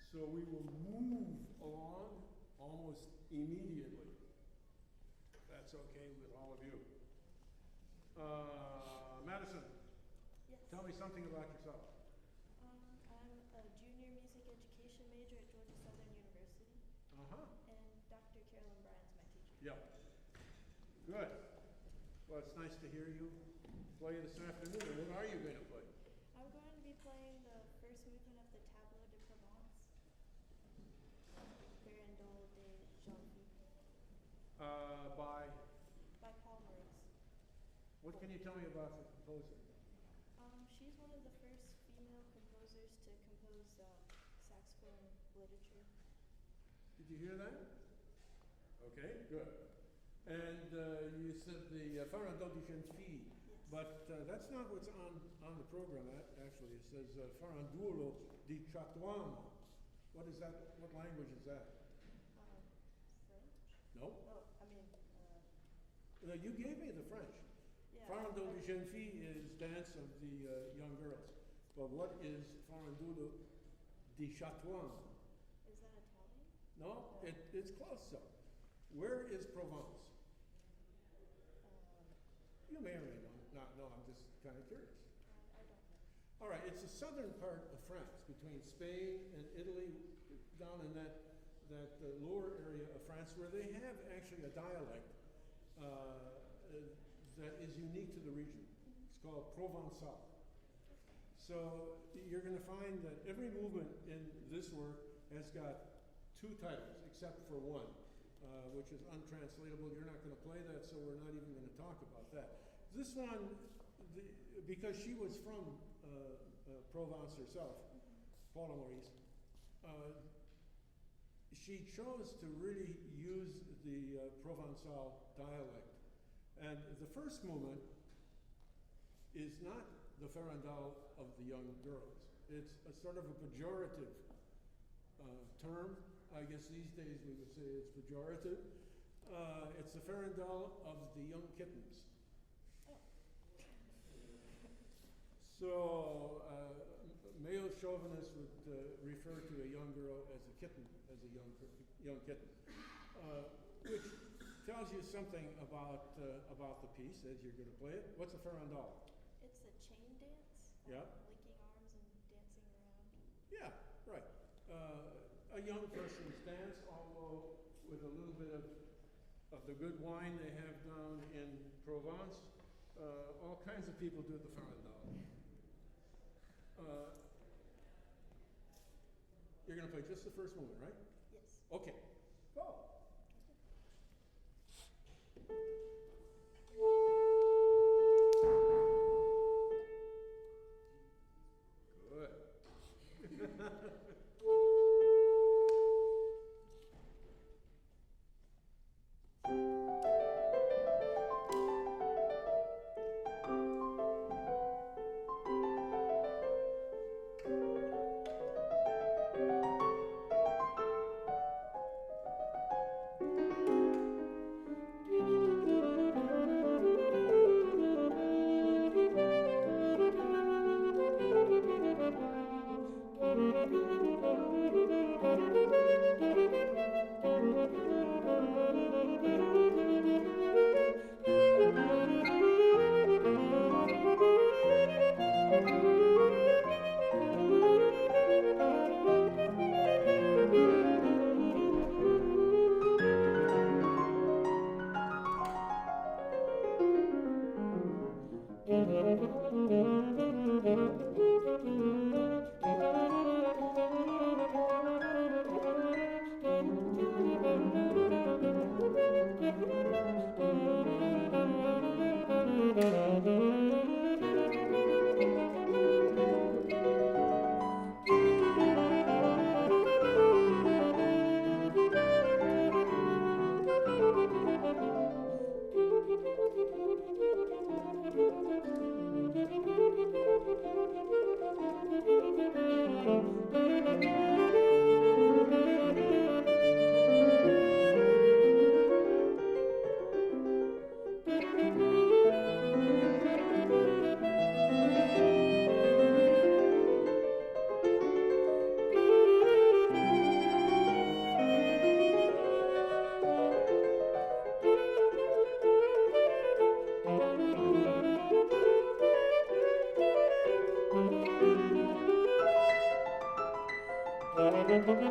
So we will move along almost immediately. That's okay with all of you. Madison, Yes. tell me something about yourself. I'm a junior music education major at Georgia Southern University, Uh-huh. and Dr. Carolyn Bryan's my teacher. Yeah. Good. Well, it's nice to hear you play this afternoon. And what are you going to play? I'm going to be playing the first movement of the Tableau de Provence, Farandole de Jean-Philippe, by Paul Maurice. What can you tell me about the composer? She's one of the first female composers to compose saxophone literature. Did you hear that? Okay, good. And you said the Farandole de Jeune-Fille, Yes. but that's not what's on the program. Actually, it says Farandole di Chatoine. What is that? What language is that? French? No? Oh, I mean, You gave me the French. yeah. Farandole de Jeune-Fille is dance of the young girls. But what is Farandole di Chatoine? Is that Italian? No, it's close though. Where is Provence? You may or may not know. I'm just kind of curious. I don't know. All right, it's the southern part of France, between Spain and Italy, down in that lower area of France, where they have actually a dialect that is unique to the region. It's called Provençal. So you're going to find that every movement in this work has got two titles, except for one, which is untranslatable. You're not going to play that, so we're not even going to talk about that. This one, because she was from Provence herself, Paula Maurice, she chose to really use the Provençal dialect. And the first movement is not the farandole of the young girls. It's a sort of a pejorative term. I guess these days we would say it's pejorative. It's the farandole of the young kittens. So male chauvinists would refer to a young girl as a kitten, as a young kitten, which tells you something about the piece as you're going to play it. What's a farandole? It's a chain dance. Yeah. Linking arms and dancing around. Yeah, right. A young person's dance, although with a little bit of the good wine they have down in Provence, all kinds of people do the farandole. You're going to play just the first movement, right? Yes. Okay, go. Good. Okay.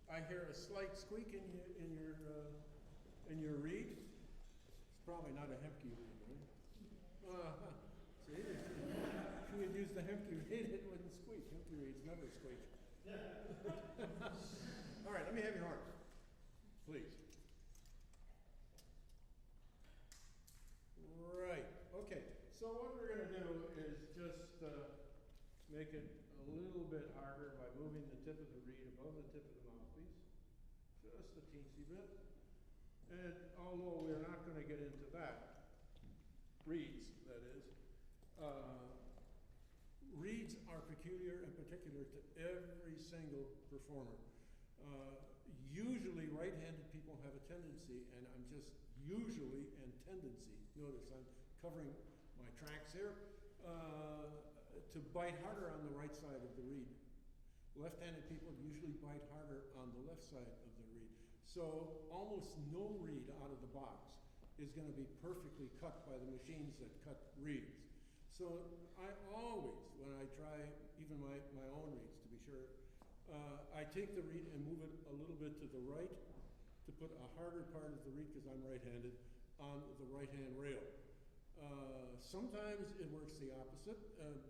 I hear a slight squeak in your reed. It's probably not a Hemke reed, right? See, if you had used the Hemke reed, it wouldn't squeak. Hemke reeds never squeak. All right, let me have your horn, please. Right. Okay. So what we're going to do is just make it a little bit harder by moving the tip of the reed above the tip of the mouthpiece, just a teensy bit. And although we're not going to get into that, reeds, that is, reeds are peculiar and particular to every single performer. Usually right-handed people have a tendency, and I'm just usually and tendency, notice I'm covering my tracks here, to bite harder on the right side of the reed. Left-handed people usually bite harder on the left side of the reed. So almost no reed out of the box is going to be perfectly cut by the machines that cut reeds. So I always, when I try even my own reeds to be sure, I take the reed and move it a little bit to the right to put a harder part of the reed, because I'm right-handed, on the right-hand rail. Sometimes it works the opposite,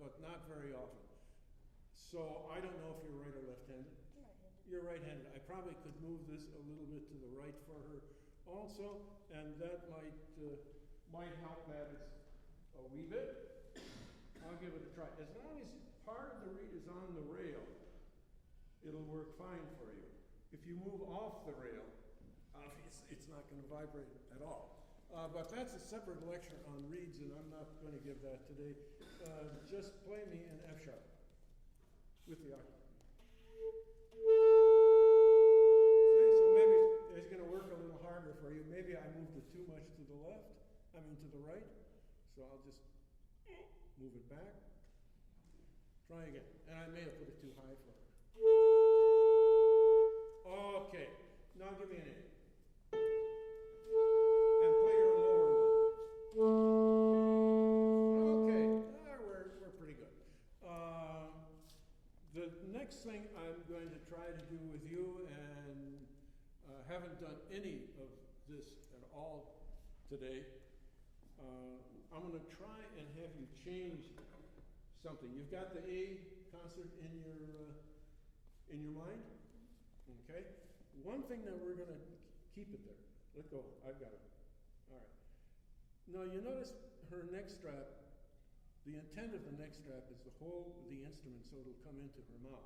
but not very often. So I don't know if you're right or left-handed. Right-handed. You're right-handed. I probably could move this a little bit to the right for her also, and that might help matters a wee bit. I'll give it a try. As long as part of the reed is on the rail, it'll work fine for you. If you move off the rail, obviously it's not going to vibrate at all. But that's a separate lecture on reeds, and I'm not going to give that today. Just play me an F sharp with the octave. See, so maybe it's going to work a little harder for you. Maybe I moved it too much to the left, to the right. So I'll just move it back. Try again. And I may have put it too high for her. Okay, now give me an A. And play your lower one. Okay, we're pretty good. The next thing I'm going to try to do with you, and haven't done any of this at all today, I'm going to try and have you change something. You've got the A concert in your mind? Okay? One thing that we're going to keep it there. Let go. I've got it. All right. Now you notice her neck strap, the intent of the neck strap is to hold the instrument so it'll come into her mouth.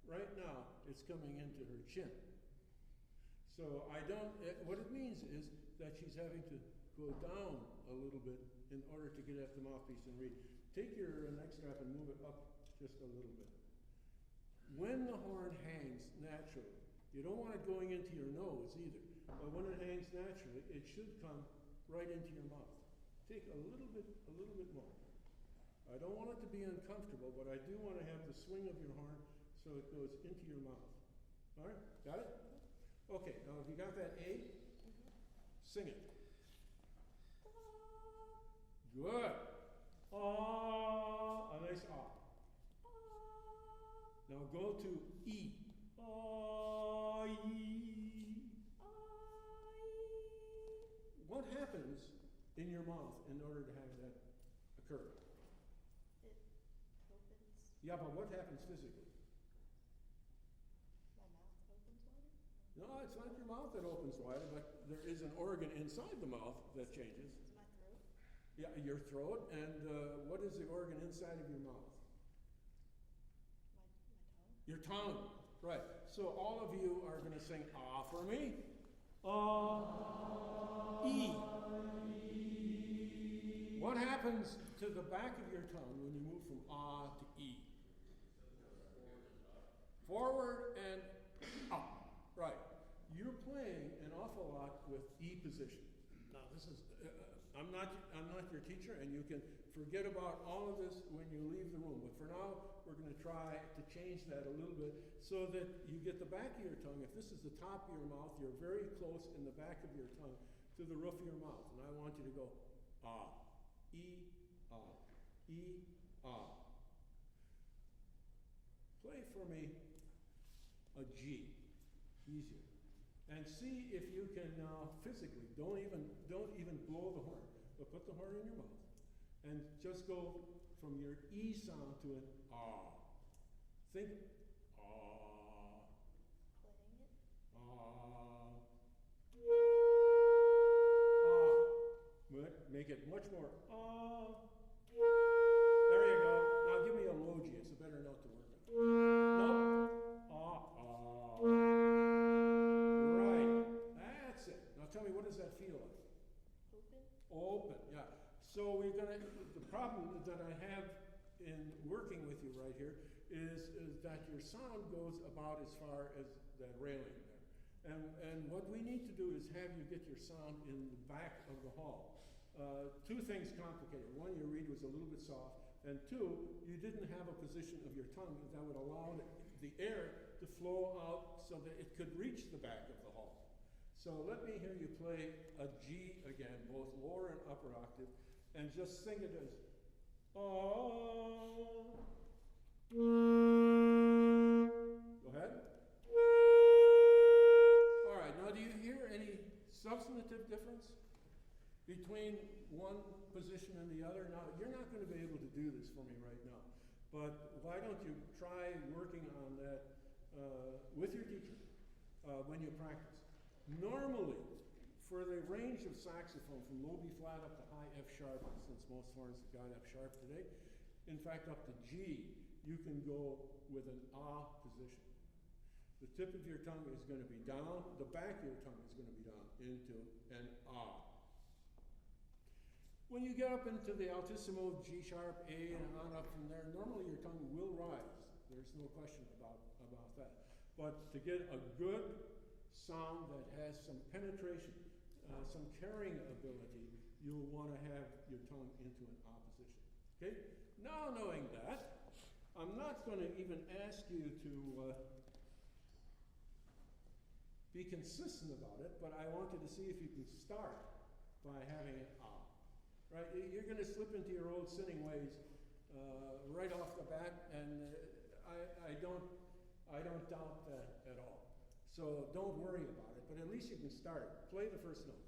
Right now, it's coming into her chin. So what it means is that she's having to go down a little bit in order to get at the mouthpiece and read. Take your neck strap and move it up just a little bit. When the horn hangs naturally, you don't want it going into your nose either, but when it hangs naturally, it should come right into your mouth. Take a little bit more. I don't want it to be uncomfortable, but I do want to have the swing of your horn so it goes into your mouth. All right, got it? Okay, now if you got that A, sing it. Good. A nice ah. Now go to E. What happens in your mouth in order to have that occur? It opens. Yeah, but what happens physically? My mouth opens wider. No, it's not your mouth that opens wider, but there is an organ inside the mouth that changes. It's my throat. Yeah, your throat. And what is the organ inside of your mouth? My tongue. Your tongue. Right. So all of you are going to sing ah for me. Ah, E. What happens to the back of your tongue when you move from ah to E? Forward and up. Right. You're playing an awful lot with E position. Now this is I'm not your teacher, and you can forget about all of this when you leave the room. But for now, we're going to try to change that a little bit so that you get the back of your tongue. If this is the top of your mouth, you're very close in the back of your tongue to the roof of your mouth. And I want you to go ah, E, ah, E, ah. Play for me a G. Easier. And see if you can now physically, don't even blow the horn, but put the horn in your mouth and just go from your E sound to an ah. Think ah. Playing it. Ah. Ah. Make it much more ah. There you go. Now give me a low G. It's a better note to work on. No. Ah, ah. Right. That's it. Now tell me, what does that feel like? Open. Open, yeah. So the problem that I have in working with you right here is that your sound goes about as far as that railing there. And what we need to do is have you get your sound in the back of the hall. Two things complicated. One, your reed was a little bit soft, and two, you didn't have a position of your tongue that would allow the air to flow out so that it could reach the back of the hall. So let me hear you play a G again, both lower and upper octave, and just sing it as ah. Go ahead. All right, now do you hear any substantive difference between one position and the other? Now, you're not going to be able to do this for me right now, but why don't you try working on that with your teacher when you practice? Normally, for the range of saxophone from low B flat up to high F sharp, since most horns have got F sharp today, in fact up to G, you can go with an ah position. The tip of your tongue is going to be down, the back of your tongue is going to be down into an ah. When you get up into the altissimo, G sharp, A, and on up from there, normally your tongue will rise. There's no question about that. But to get a good sound that has some penetration, some carrying ability, you'll want to have your tongue into an opposition. Okay? Now knowing that, I'm not going to even ask you to be consistent about it, but I want you to see if you can start by having an ah. Right? You're going to slip into your old sinning ways right off the bat, and I don't doubt that at all. So don't worry about it, but at least you can start. Play the first note.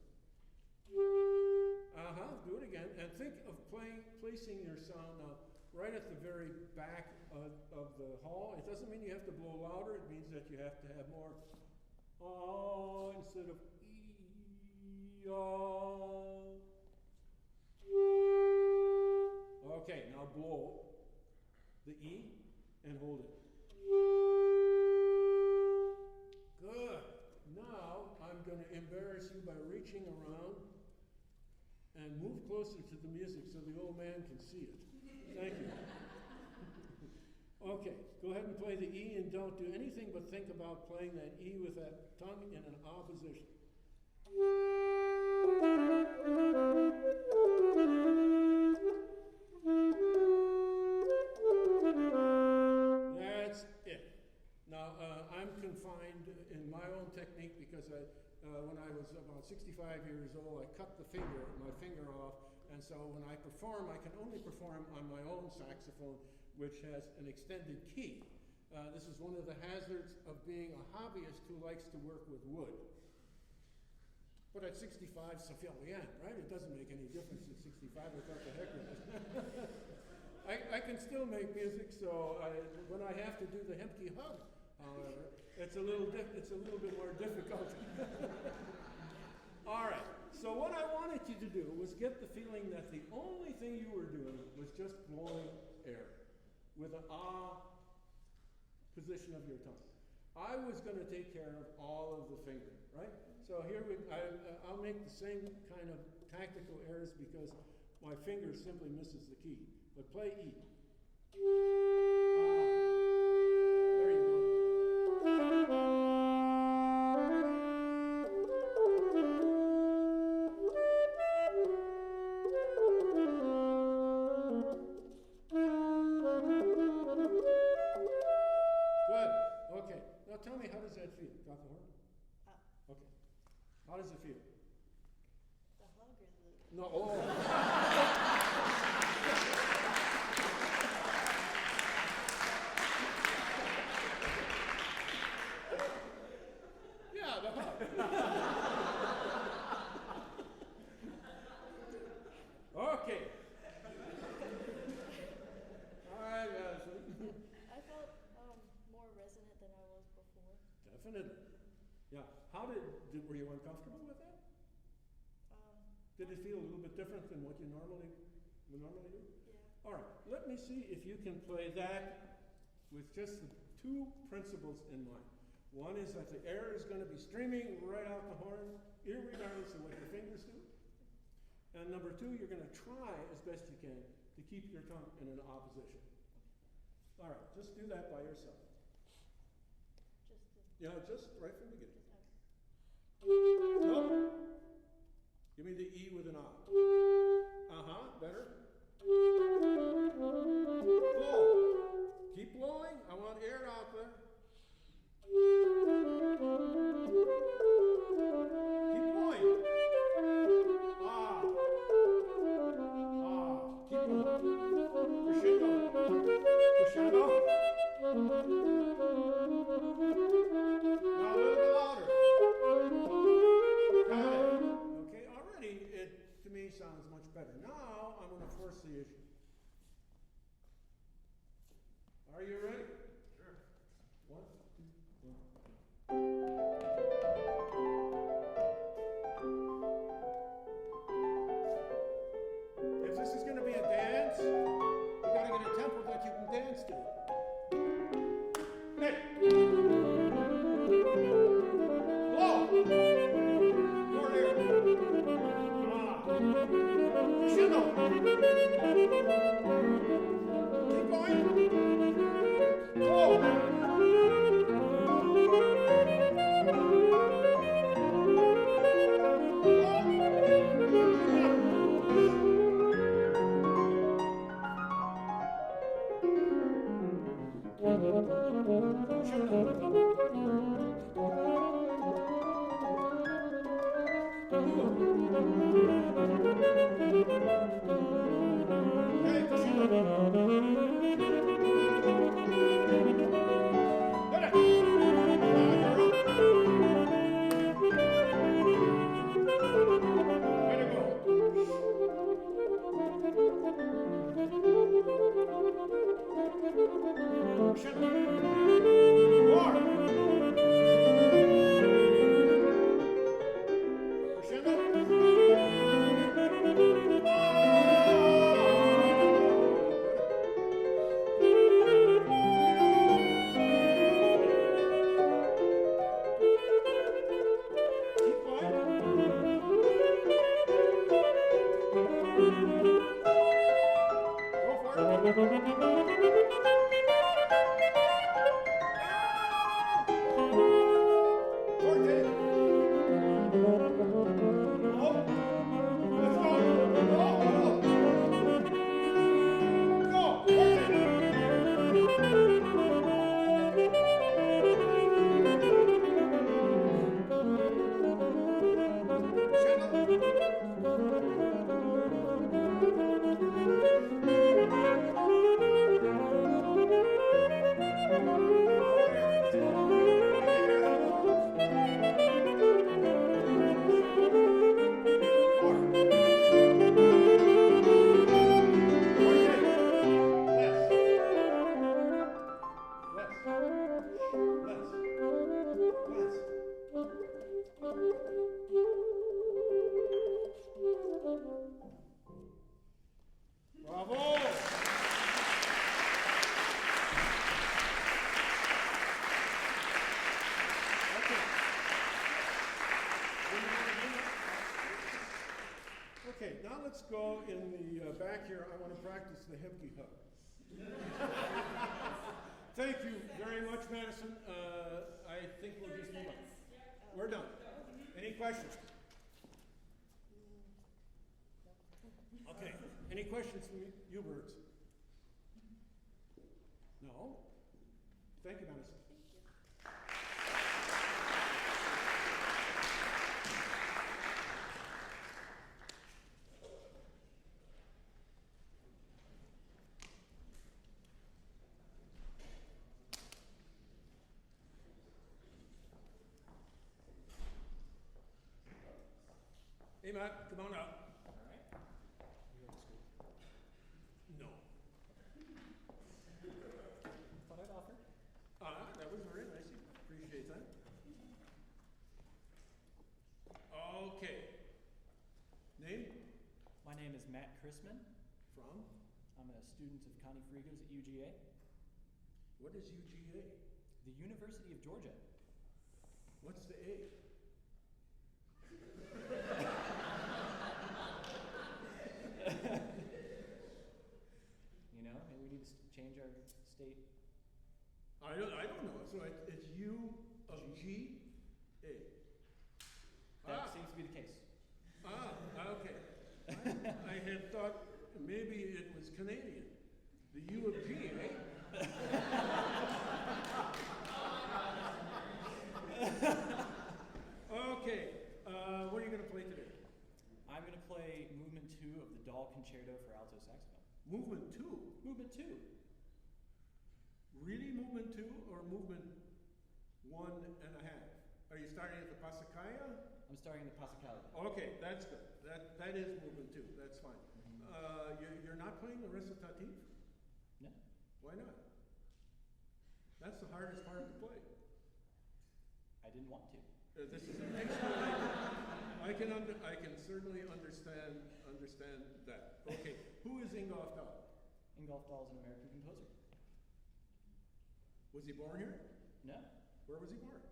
Do it again, and think of placing your sound now right at the very back of the hall. It doesn't mean you have to blow louder. It means that you have to have more ah instead of e, ah. Okay, now blow the E and hold it. Good. Now I'm going to embarrass you by reaching around and move closer to the music so the old man can see it. Thank you. Okay, go ahead and play the E and don't do anything but think about playing that E with that tongue in an ah position. That's it. Now, I'm confined in my own technique because when I was about 65 years old, I cut my finger off, and so when I perform, I can only perform on my own saxophone, which has an extended key. This is one of the hazards of being a hobbyist who likes to work with wood. But at 65, ça fait rien, right? It doesn't make any difference at 65. I thought the heck with it. I can still make music, so when I have to do the Hemke hug, however, it's a little bit more difficult. All right. So what I wanted you to do was get the feeling that the only thing you were doing was just blowing air with an position of your tongue. I was going to take care of all of the fingering, right? So here I'll make the same kind of tactical errors because my finger simply misses the key. But play E. There you go. Good. Okay. Now tell me, how does that feel? Got the horn? Okay. How does it feel? The hug or the... No. Oh. Yeah, the hug. Okay. All right, Madison. I felt more resonant than I was before. Definitely. Yeah. Were you uncomfortable with that? Did it feel a little bit different than what you normally do? Yeah. All right. Let me see if you can play that with just the two principles in mind. One is that the air is going to be streaming right out the horn, irregardless of what your fingers do. And number two, you're going to try as best you can to keep your tongue in an opposition. All right, just do that by yourself. Just right from the beginning. No. Give me the E with an I. Better. Blow. Keep blowing. I want air out there. Keep blowing. Keep blowing. Crescendo. Crescendo. Now a little bit louder. Got it. Okay, already it to me sounds much better. Now I'm going to force the issue. Are you ready? Sure. 1, 2, 1. If this is going to be a dance, you got to get a tempo that you can dance to. Hey. Blow. More air. Crescendo. Keep going. Blow. Crescendo. Okay, now let's go in the back here. I want to practice the Hepke hug. Thank you very much, Madison. I think we'll just move on. We're done. Any questions? Okay. Any questions from you birds? No? Thank you, Madison. Hey, Matt, come on up. All right. No. Thought I'd offer. That was very nice. Appreciate that. Okay. Name? My name is Matt Chrisman. From? I'm a student of Connie Frigo's at UGA, What is UGA? the University of Georgia. What's the A? You know, maybe we need to change our state. I don't know. So it's U of G A. That seems to be the case. Okay. I had thought maybe it was Canadian. The U of G, eh? Okay. What are you going to play today? I'm going to play Movement 2 of the Dahl Concerto for alto saxophone. Movement 2. Movement 2. Really movement 2 or movement 1.5? Are you starting at the Pasacaya? I'm starting the Passacaglia. Okay, that's good. That is movement 2. That's fine. You're not playing the recitative? No. Why not? That's the hardest part to play. I didn't want to. This is an explanation. I can certainly understand that. Okay, who is Ingolf Dahl? Ingolf Dahl is an American composer. Was he born here? No. Where was he born?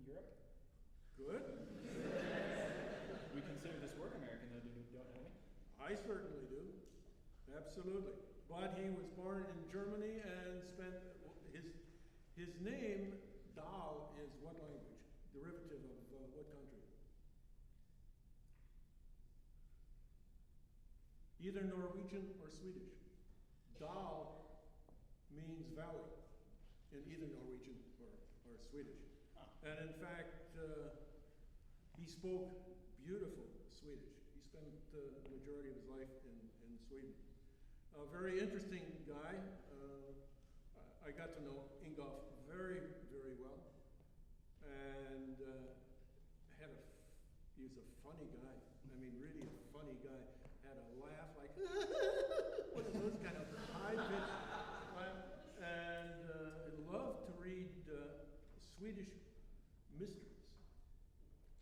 Europe. Good. We consider this work American, though, don't know me. I certainly do. Absolutely. But he was born in Germany and spent his name, Dahl, is what language? Derivative of what country? Either Norwegian or Swedish. Dahl means valley in either Norwegian or Swedish. Oh. And in fact, he spoke beautiful Swedish. He spent the majority of his life in Sweden. A very interesting guy. I got to know Ingolf very, very well. And he was a funny guy. I mean, really a funny guy. Had a laugh like, one of those kind of high-pitched laugh. And loved to read Swedish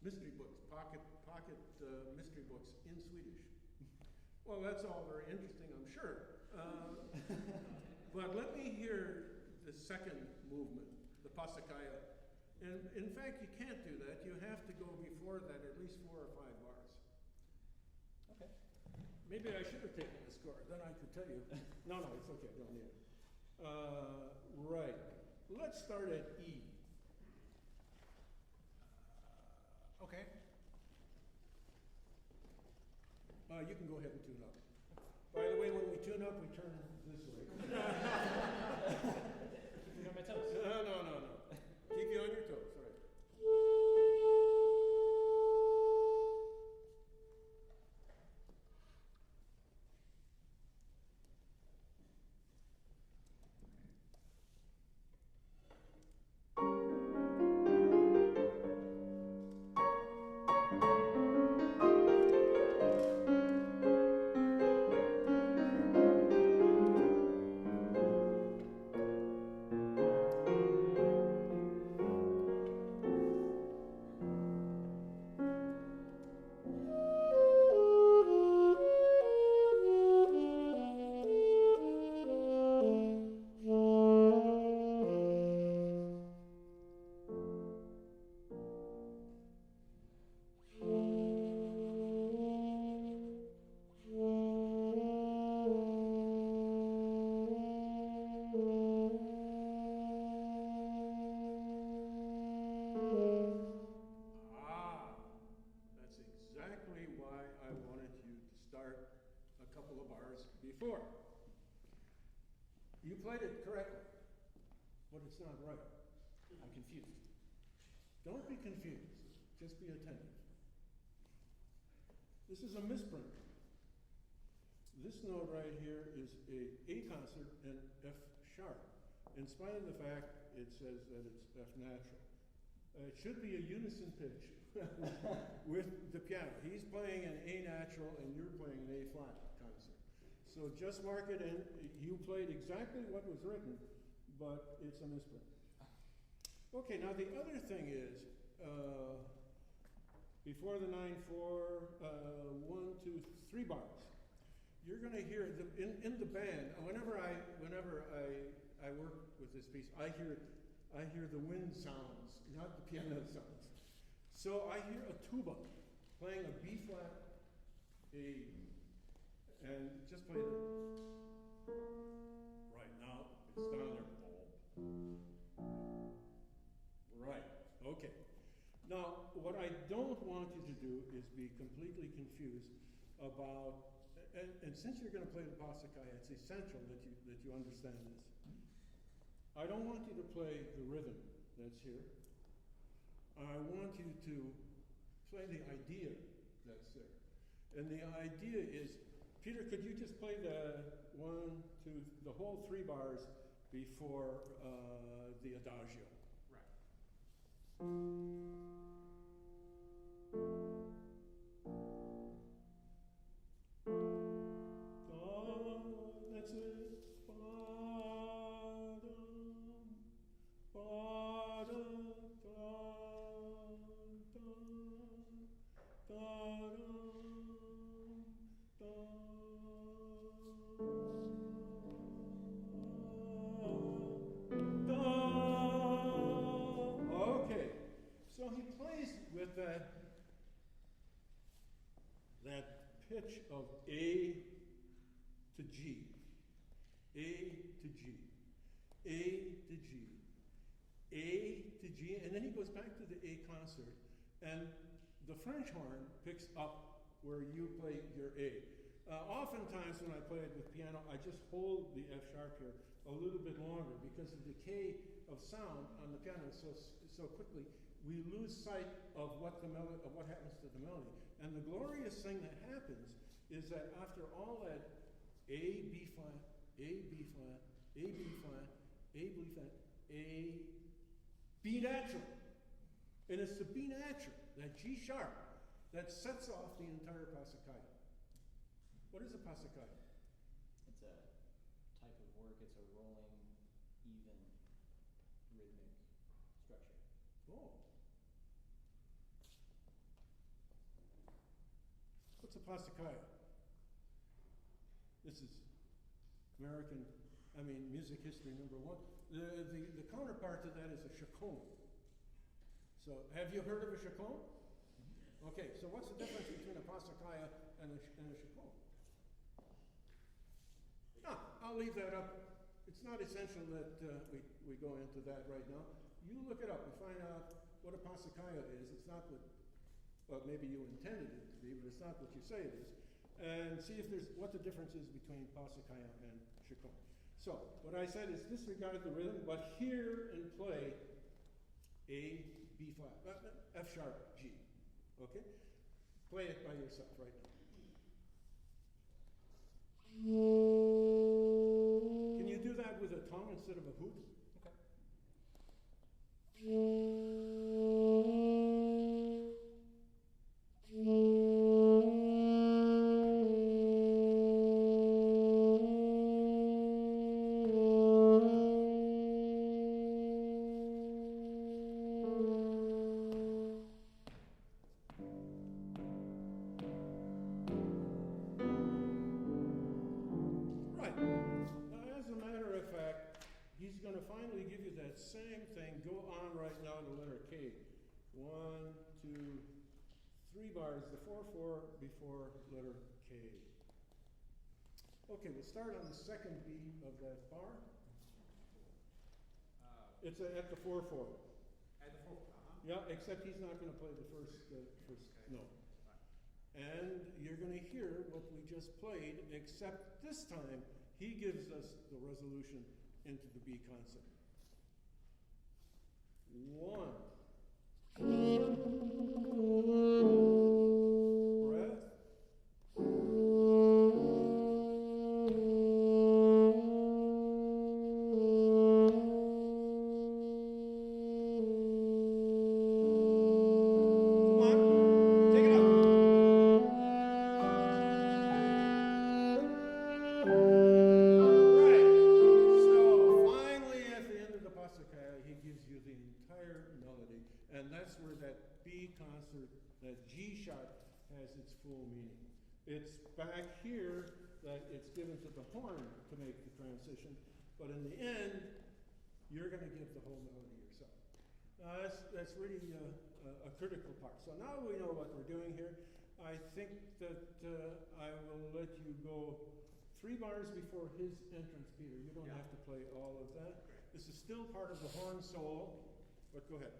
mystery books, pocket mystery books in Swedish. Well, that's all very interesting, I'm sure. But let me hear the second movement, the Pasacaya. And in fact, you can't do that. You have to go before that at least 4 or 5 bars. Okay. Maybe I should have taken the score. Then I could tell you. No, it's okay. Don't need it. Right. Let's start at E. Okay. You can go ahead and tune up. By the way, when we tune up, we turn this way. Keep me on my toes. No. Keep you on your toes. All right. I'm confused. Don't be confused, just be attentive. This is a misprint. This note right here is A concert in F sharp, in spite of the fact it says that it's F natural. It should be a unison pitch with the piano. He's playing an A natural and you're playing an A flat concert. So just mark it in. You played exactly what was written, but it's a misprint. Okay, now the other thing is, before the 9/4, 1, 2, 3 bars, you're going to hear in the band. Whenever I work with this piece, I hear the wind sounds, not the piano sounds. So I hear a tuba playing a B flat, A, and just play the. Right now, it's down there. Right. Okay. Now, what I don't want you to do is be completely confused about, and since you're going to play the Pasacaya, it's essential that you understand this. I don't want you to play the rhythm that's here. I want you to play the idea that's there. And the idea is, Peter, could you just play the 1, 2, the whole 3 bars before the adagio? That's it. Okay, so he plays with that pitch of A to G, A to G, A to G, A to G, and then he goes back to the A concert, and the French horn picks up where you play your A. Oftentimes when I play it with piano, I just hold the F sharp here a little bit longer because the decay of sound on the piano is so quickly, we lose sight of what happens to the melody. And the glorious thing that happens is that after all that A, B flat, A, B flat, A, B flat, A, B flat, A, B natural. And it's the B natural, that G sharp, that sets off the entire Pasacaya. What is a Pasacaya? It's a type of work. It's a rolling, even, rhythmic structure. Oh. What's a Pasacaya? This is music history #1. The counterpart to that is a chaconne. So, have you heard of a chaconne? Okay, so what's the difference between a Pasacaya and a chaconne? No, I'll leave that up. It's not essential that we go into that right now. You look it up and find out what a Pasacaya is. It's not what maybe you intended it to be, but it's not what you say it is. And see if what the difference is between Pasacaya and chaconne. So, what I said is disregard the rhythm, but hear and play A, B flat, F sharp, G. Okay? Play it by yourself right now. Can you do that with a tongue instead of a hoot? Same thing, go on right now to letter K. 1, 2, 3 bars, the 4/4 before letter K. Okay, we'll start on the second beat of that bar. It's at the 4/4. At the 4, Yeah, except he's not going to play the first note. And you're going to hear what we just played, except this time he gives us the resolution into the B concept. he gives you the entire melody. And that's where that B concert, that G sharp, has its full meaning. It's back here that it's given to the horn to make the transition, but in the end, you're going to give the whole melody yourself. That's really a critical part. So now we know what we're doing here. I think that I will let you go 3 bars before his entrance, Peter. You don't have to play all of that. This is still part of the horn solo, but go ahead.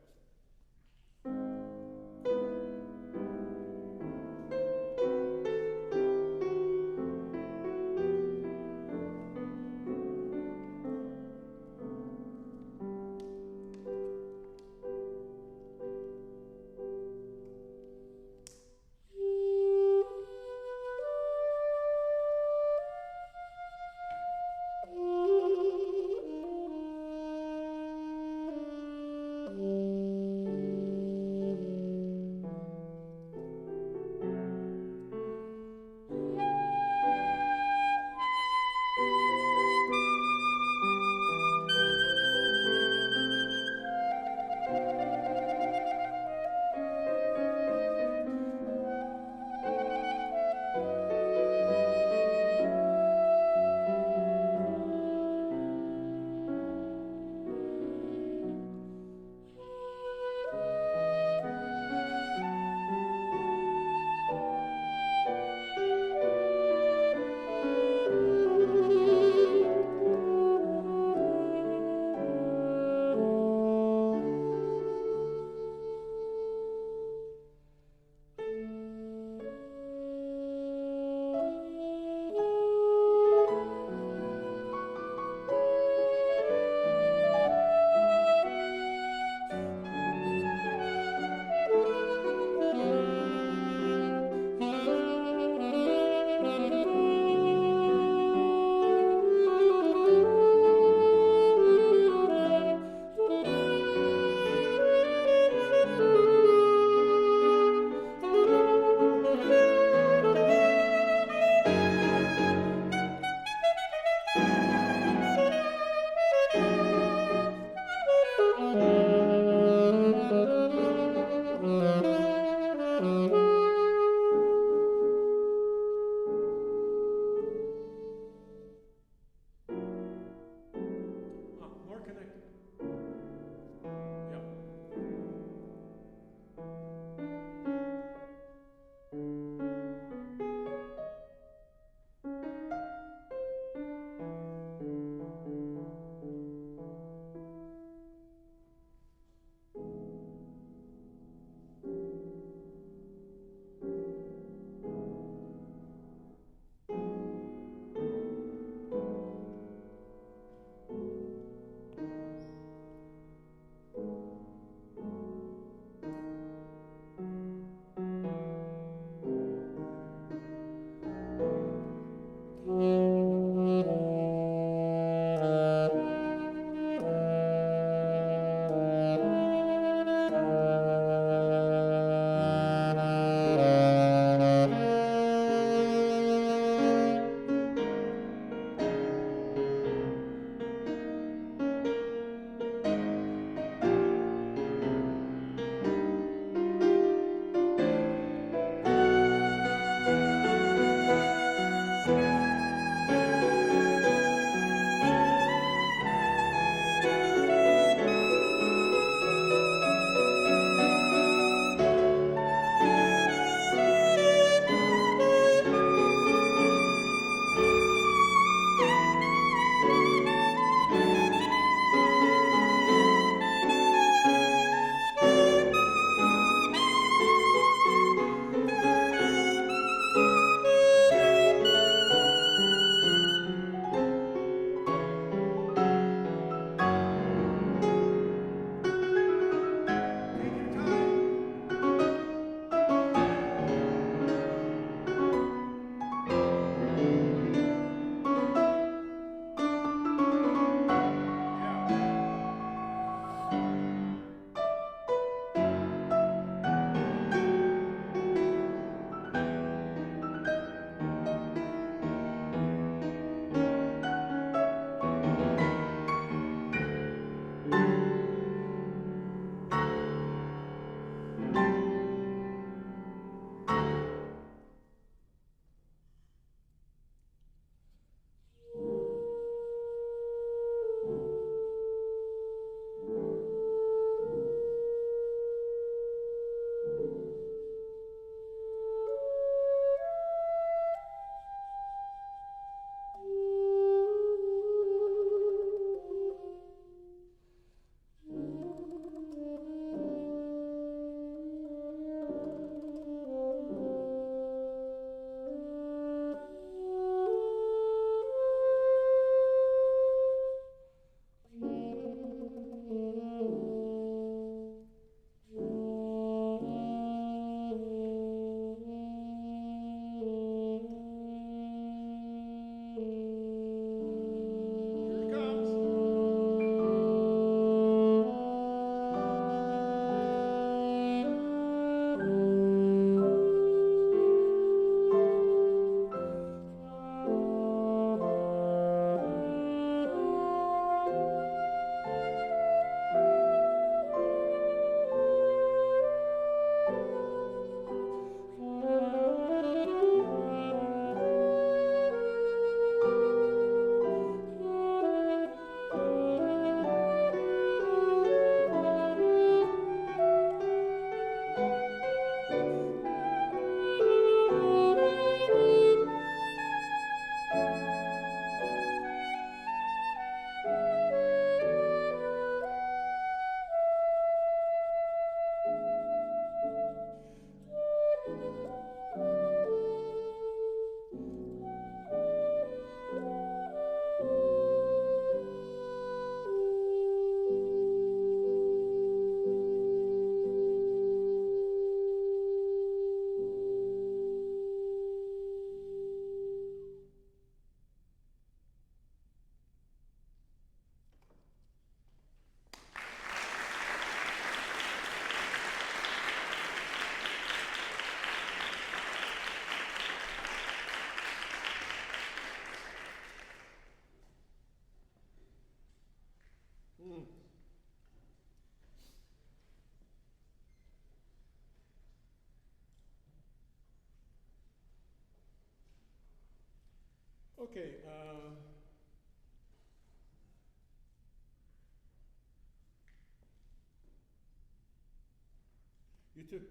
You took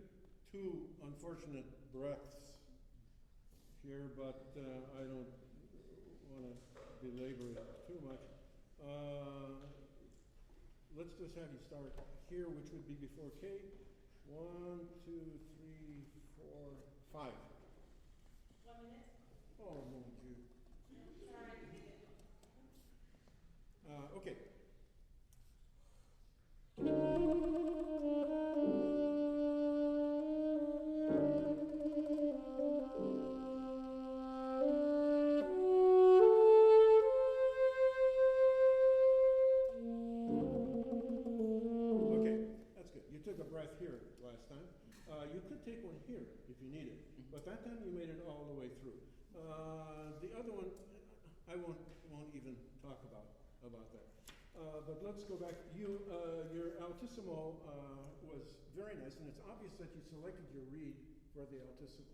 two unfortunate breaths here, but I don't want to belabor it too much. Let's just have you start here, which would be before K. 1, 2, 3, 4, 5. 1 minute? Oh, mon Dieu. Sorry. Okay. Here last time. You could take one here if you need it, but that time you made it all the way through. The other one, I won't even talk about that. But let's go back. Your altissimo was very nice, and it's obvious that you selected your reed for the altissimo.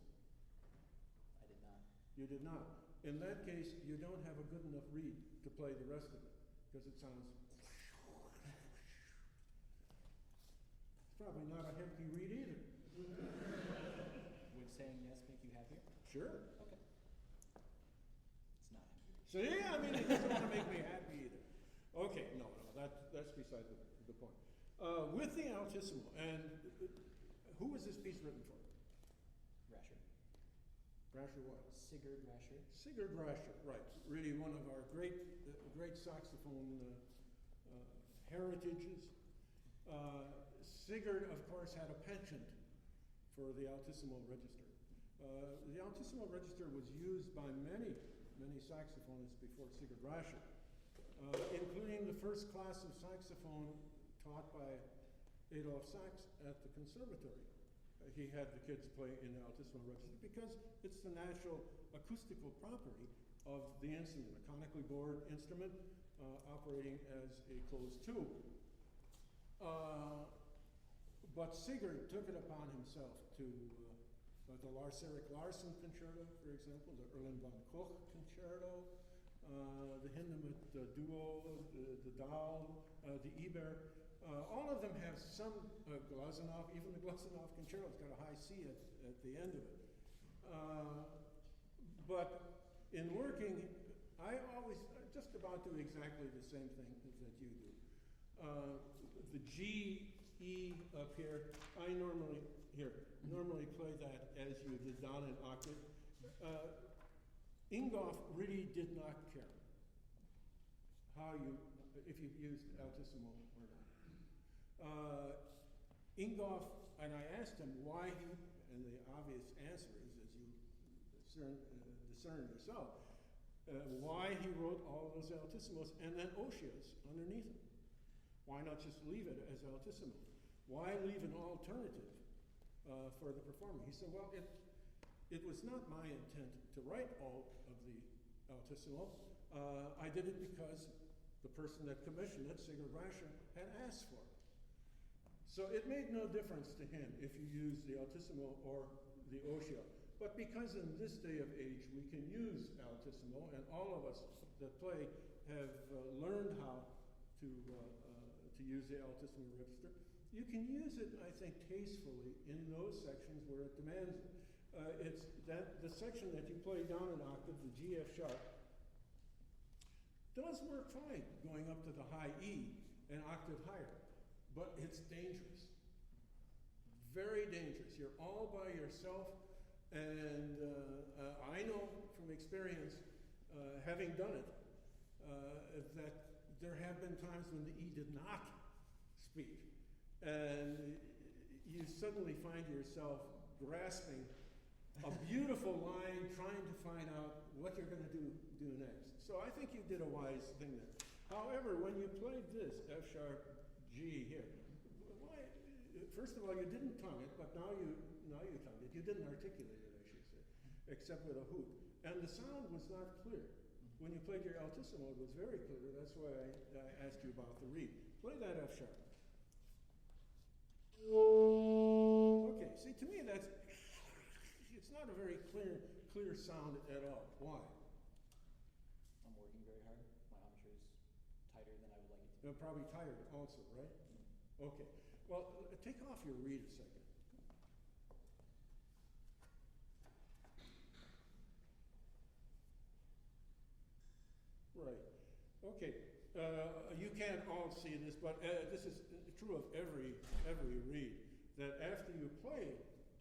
I did not. You did not. In that case, you don't have a good enough reed to play the rest of it, because it sounds. Probably not a happy read either. Would saying yes make you happier? Sure. Okay. It's not happy. See, I mean, it doesn't want to make me happy either. Okay, no, that's beside the point. With the altissimo, and who was this piece written for? Rasher. Rasher what? Sigurd Rasher. Sigurd Rasher, right. Really one of our great saxophone heritages. Sigurd, of course, had a penchant for the altissimo register. The altissimo register was used by many saxophonists before Sigurd Rascher, including the first class of saxophone taught by Adolf Sax at the conservatory. He had the kids play in the altissimo register because it's the natural acoustical property of the instrument, a conically bored instrument operating as a closed tube. But Sigurd took it upon himself to, the Lars-Erik Larsson concerto, for example, the Erland von Koch concerto, the Hindemith duo, the Dahl, the Eber, all of them have some Glazunov, even the Glazunov concerto's got a high C at the end of it. But in working, I always just about do exactly the same thing that you do. The G, E up here, I normally play that as you did down an octave. Ingolf really did not care if you used altissimo or not. Ingolf, and I asked him why and the obvious answer is, as you discern yourself, why he wrote all those altissimos and then osias underneath it. Why not just leave it as altissimo? Why leave an alternative for the performer? He said, well, it was not my intent to write all of the altissimo. I did it because the person that commissioned it, Sigurd Rascher, had asked for it. So it made no difference to him if you use the altissimo or the ossia. But because in this day of age we can use altissimo, and all of us that play have learned how to use the altissimo register, you can use it, I think, tastefully in those sections where it demands it. It's that the section that you play down an octave, the G, F sharp, does work fine going up to the high E, an octave higher, but it's dangerous. Very dangerous. You're all by yourself, and I know from experience, having done it, that there have been times when the E did not speak, and you suddenly find yourself grasping a beautiful line, trying to find out what you're going to do next. So I think you did a wise thing there. However, when you played this F sharp G here, first of all, you didn't tongue it, but now you tongued it. You didn't articulate it, I should say, except with a hoot. And the sound was not clear. When you played your altissimo, it was very clear. That's why I asked you about the reed. Play that F sharp. Okay, see, to me it's not a very clear sound at all. Why? I'm working very hard. My embouchure is tighter than I would like it to be. You're probably tired also, right? Okay. Well, take off your reed a second. Okay, you can't all see this, but this is true of every reed, that after you play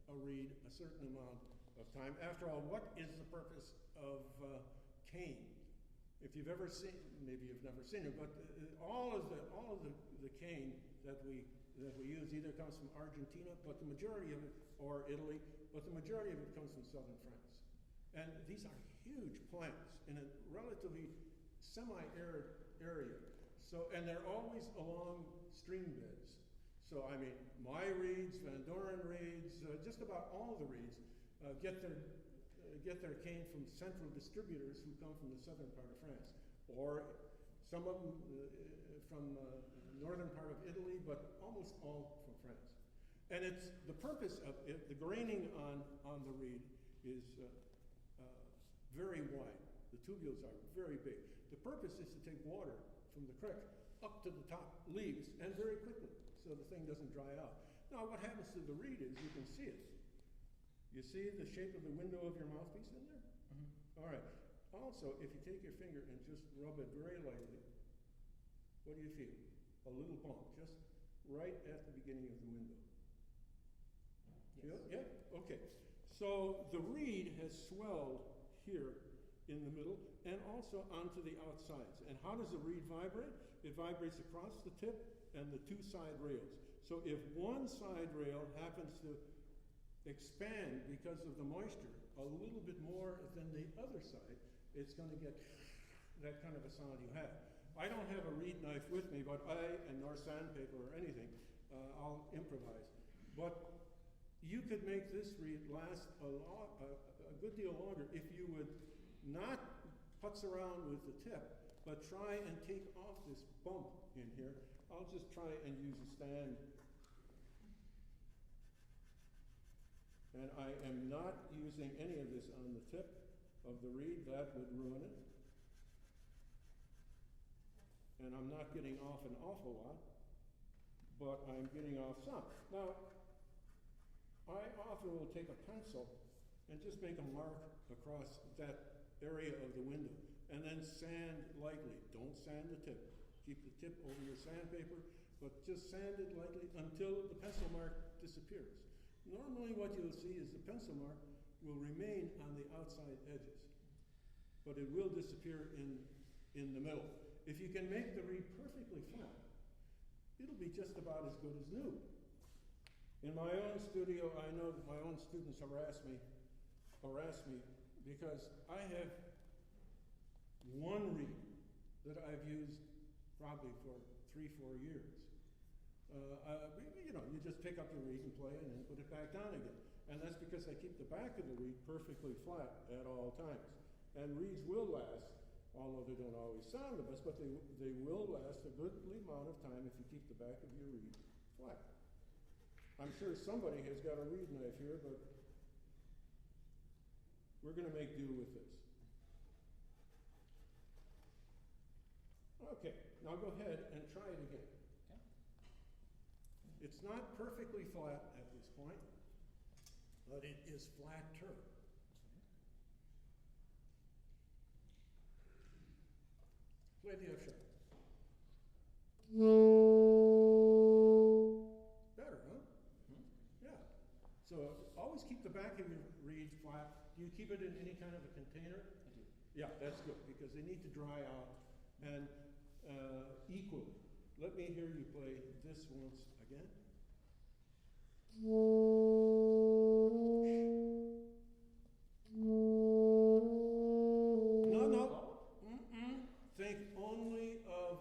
a reed a certain amount of time, after all, what is the purpose of cane? If you've ever seen, maybe you've never seen it, but all of the cane that we use either comes from Argentina, but the majority of it, or Italy, but the majority of it comes from southern France. And these are huge plants in a relatively semi-arid area. So, and they're always along stream beds. So, I mean, my reeds, Van Doren reeds, just about all the reeds get their cane from central distributors who come from the southern part of France, or some of them from the northern part of Italy, but almost all from France. And it's the purpose of it, the graining on the reed is very wide. The tubules are very big. The purpose is to take water from the creek up to the top leaves, and very quickly, so the thing doesn't dry out. Now, what happens to the reed is you can see it. You see the shape of the window of your mouthpiece in there? Mm-hmm. All right. Also, if you take your finger and just rub it very lightly, what do you feel? A little bump, just right at the beginning of the window. Yes. Yeah? Okay. So the reed has swelled here in the middle and also onto the outsides. And how does the reed vibrate? It vibrates across the tip and the two side rails. So if one side rail happens to expand because of the moisture a little bit more than the other side, it's going to get that kind of a sound you have. I don't have a reed knife with me, but nor sandpaper or anything, I'll improvise. But you could make this reed last a good deal longer if you would not putz around with the tip, but try and take off this bump in here. I'll just try and use a stand. And I am not using any of this on the tip of the reed, that would ruin it. And I'm not getting off an awful lot, but I'm getting off some. Now, I often will take a pencil and just make a mark across that area of the window, and then sand lightly. Don't sand the tip. Keep the tip over your sandpaper, but just sand it lightly until the pencil mark disappears. Normally what you'll see is the pencil mark will remain on the outside edges, but it will disappear in the middle. If you can make the reed perfectly flat, it'll be just about as good as new. In my own studio, I know that my own students harass me because I have one reed that I've used probably for 3-4 years. You just pick up the reed and play and then put it back down again. And that's because I keep the back of the reed perfectly flat at all times. And reeds will last, although they don't always sound the best, but they will last a goodly amount of time if you keep the back of your reed flat. I'm sure somebody has got a reed knife here, but we're going to make do with this. Okay, now go ahead and try it again. Okay. It's not perfectly flat at this point, but it is flatter. Play the F sharp. Better, huh? Mm-hmm. Yeah. So always keep the back of your reed flat. Do you keep it in any kind of a container? I do. Yeah, that's good, because they need to dry out and equally. Let me hear you play this once again. No. Think only of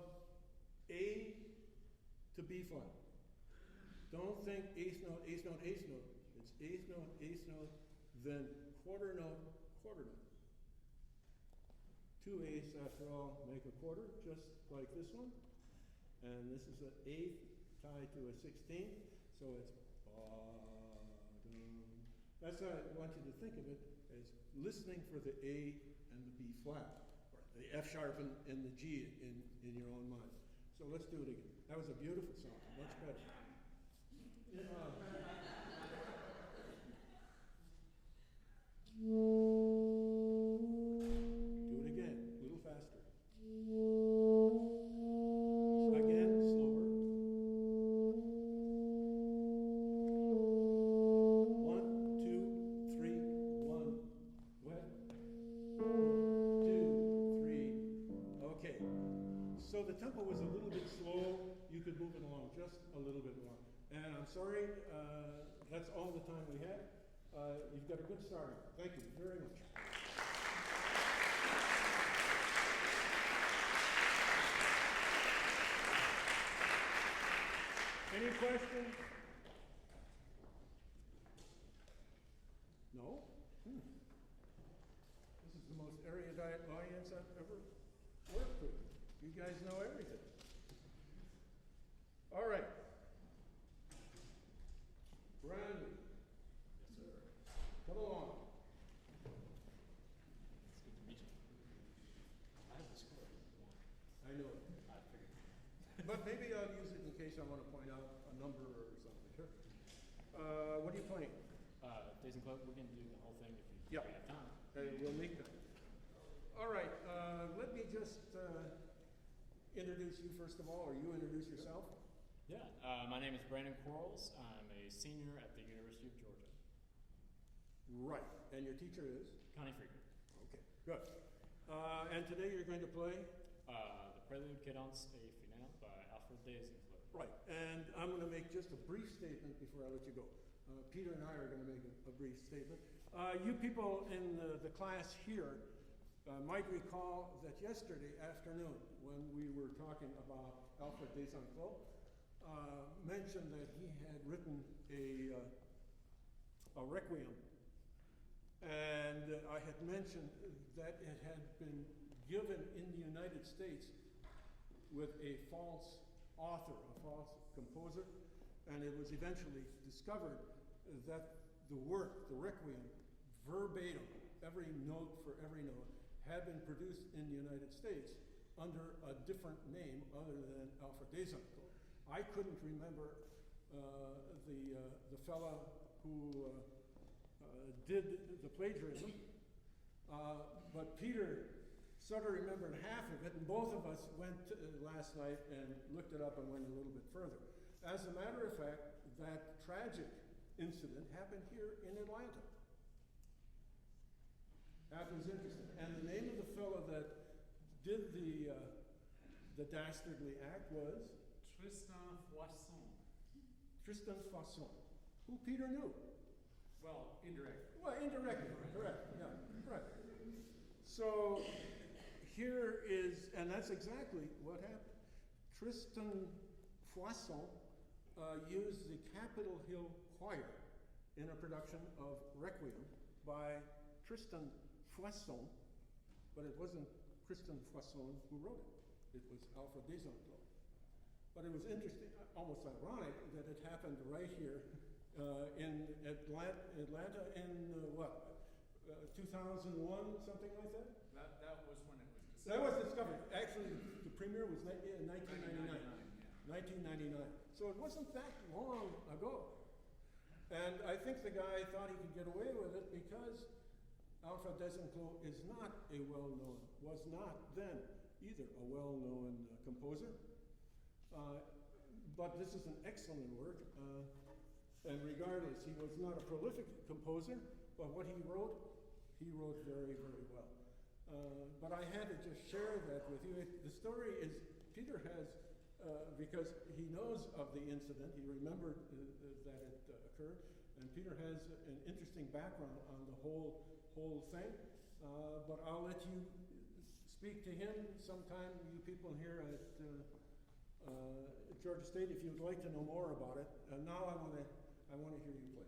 A to B flat. Don't think eighth note, eighth note, eighth note. It's eighth note, then quarter note, quarter note. 2 eighths, after all, make a quarter, just like this one. And this is an eighth tied to a 16th, so it's ba-dum. That's how I want you to think of it, as listening for the A and the B flat, or the F sharp and the G in your own mind. So let's do it again. That was a beautiful song, much better. Do it again, a little faster. the tempo was a little bit slow, you could move it along just a little bit more. And I'm sorry, that's all the time we had. You've got a good start. Thank you very much. Any questions? No? This is the most erudite audience I've ever worked with. You guys know everything. All right. Brandon. Yes, sir. Come along. It's good to meet you. I have the score. I know it. I figured. But maybe I'll use it in case I want to point out a number or something. Sure. What are you playing? Days and Club, we're going to do the whole thing if you Yep. have time. We'll make that. All right. Let me just introduce you first of all, or you introduce yourself. Yeah, my name is Brandon Quarles. I'm a senior at the University of Georgia. Right. And your teacher is? Connie Friedman. Okay. Good. And today you're going to play? The Prelude Cadence et Finale by Alfred Days and Club. Right. And I'm going to make just a brief statement before I let you go. Peter and I are going to make a brief statement. You people in the class here might recall that yesterday afternoon, when we were talking about Alfred Desanclos, mentioned that he had written a requiem. And I had mentioned that it had been given in the United States with a false author, a false composer, and it was eventually discovered that the work, the requiem, verbatim, every note for every note, had been produced in the United States under a different name other than Alfred Desanclos. I couldn't remember the fellow who did the plagiarism, but Peter sort of remembered half of it, and both of us went last night and looked it up and went a little bit further. As a matter of fact, that tragic incident happened here in Atlanta. That was interesting. And the name of the fellow that did the dastardly act was? Tristan Poisson. Tristan Poisson, who Peter knew. Well, indirectly. Well, indirectly, correct, yeah, correct. So here is, and that's exactly what happened. Tristan Poisson used the Capitol Hill Choir in a production of Requiem by Tristan Poisson, but it wasn't Tristan Poisson who wrote it. It was Alfred Desanclos. But it was interesting, almost ironic, that it happened right here in Atlanta in what? 2001, something like that? That was when it was discovered. That was discovered. Actually, the premiere was in 1999. 1999. So it wasn't that long ago. And I think the guy thought he could get away with it because Alfred Desanclos is not a well-known, was not then either a well-known composer. But this is an excellent work. And regardless, he was not a prolific composer, but what he wrote very, very well. But I had to just share that with you. The story is, Peter has, because he knows of the incident, he remembered that it occurred, and Peter has an interesting background on the whole thing. But I'll let you speak to him sometime, you people here at Georgia State, if you'd like to know more about it. Now I want to hear you play.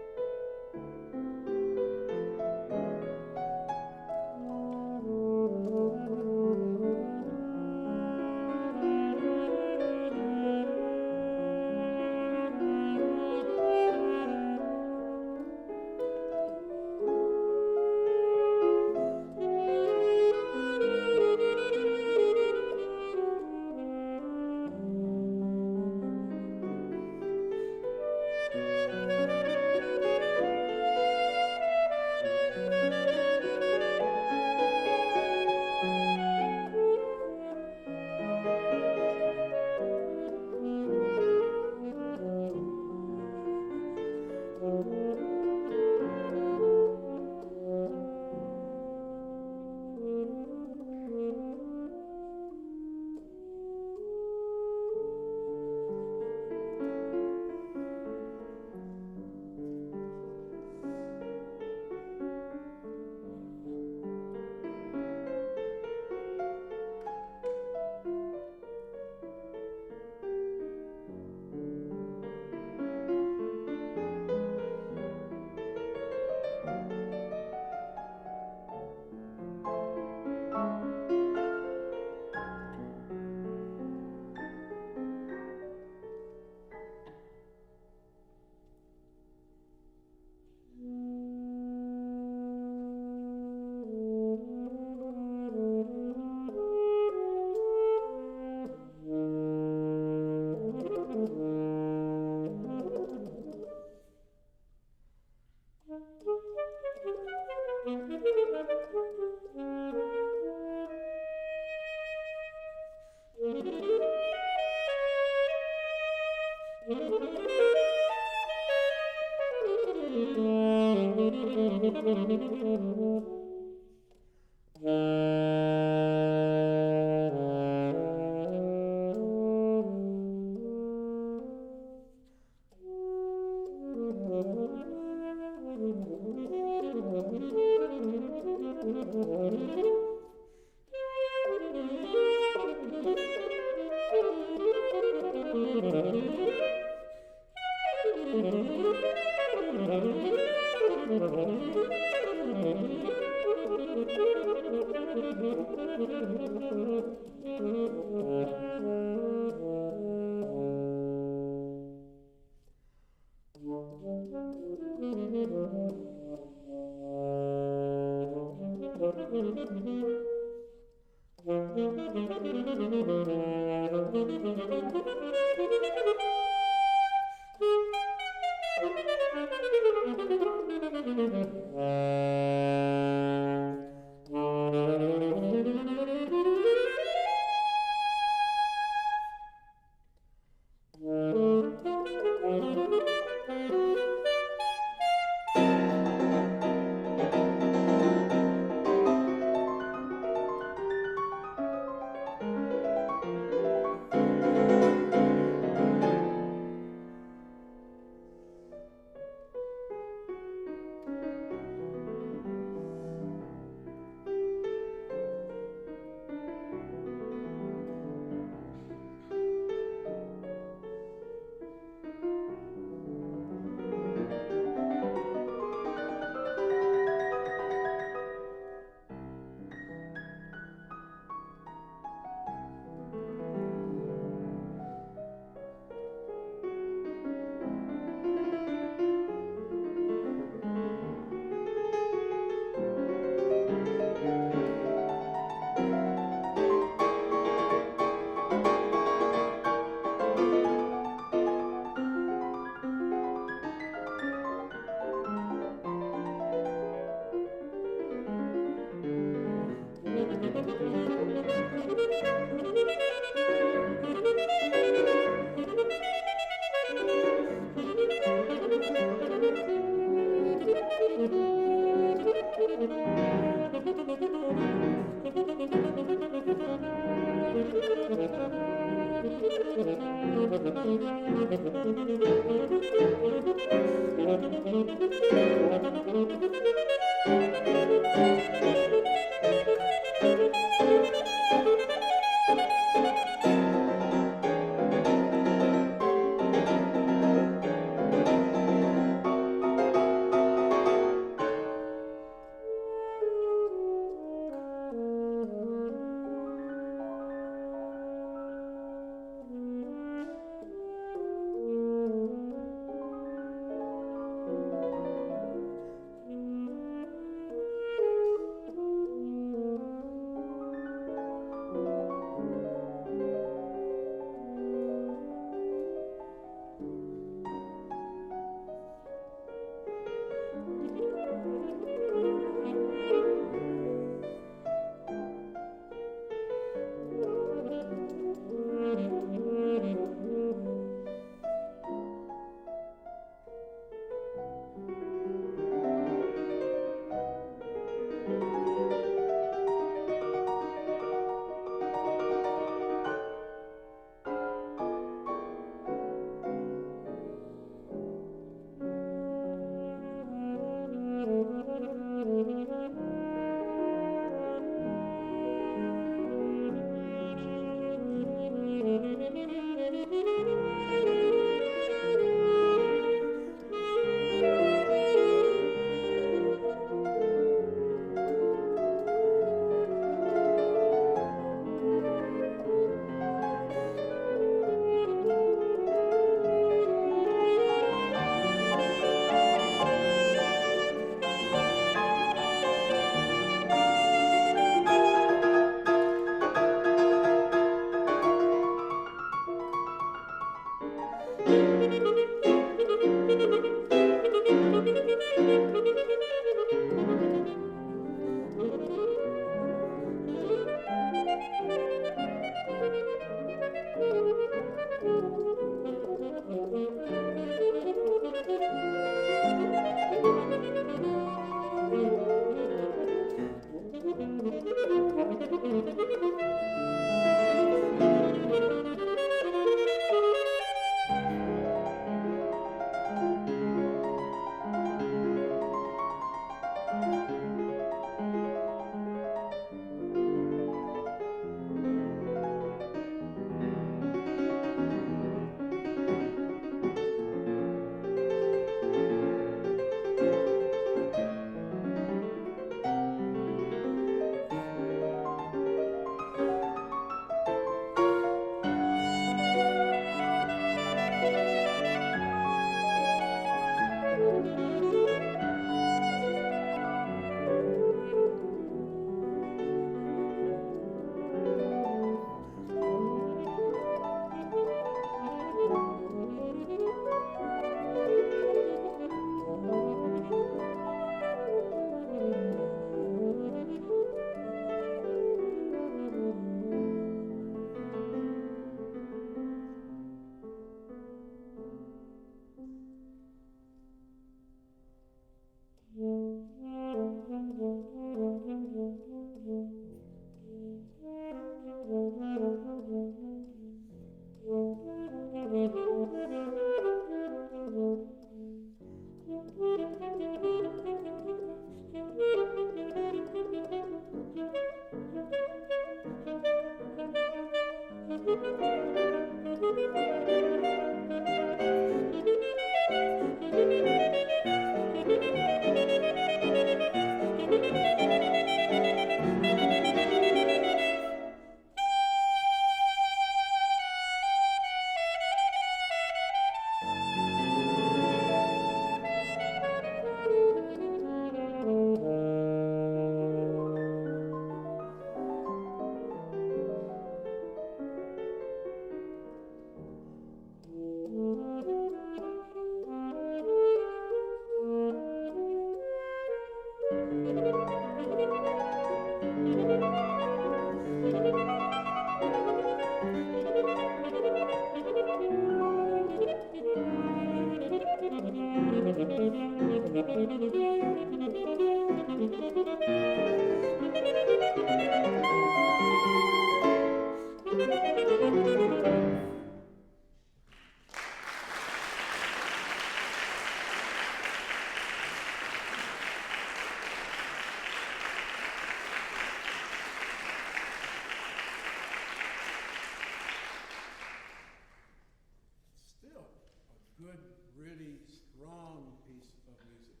really strong piece of music.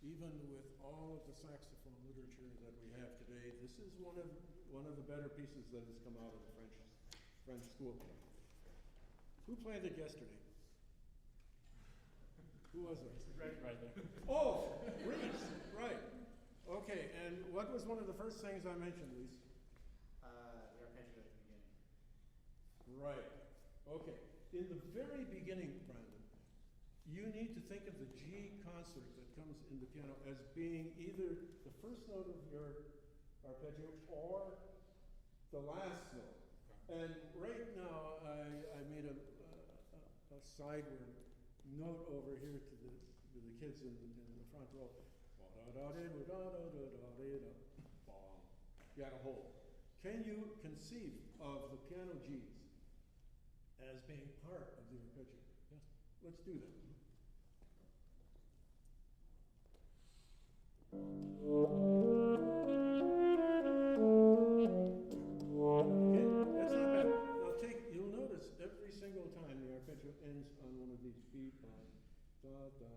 Even with all of the saxophone literature that we have today, this is one of the better pieces that has come out of the French school. Who played it yesterday? Who was it? Right there. Oh, Reese, right. Okay, and what was one of the first things I mentioned, Reese? The arpeggio at the beginning. Right. Okay. In the very beginning, Brandon, you need to think of the G concert that comes in the piano as being either the first note of your arpeggio or the last note. And right now, I made a sideward note over here to the kids in the front row. You got a hold. Can you conceive of the piano G's as being part of the arpeggio? Yes. Let's do that. Okay, that's not bad. Now you'll notice every single time the arpeggio ends on one of these beat on da da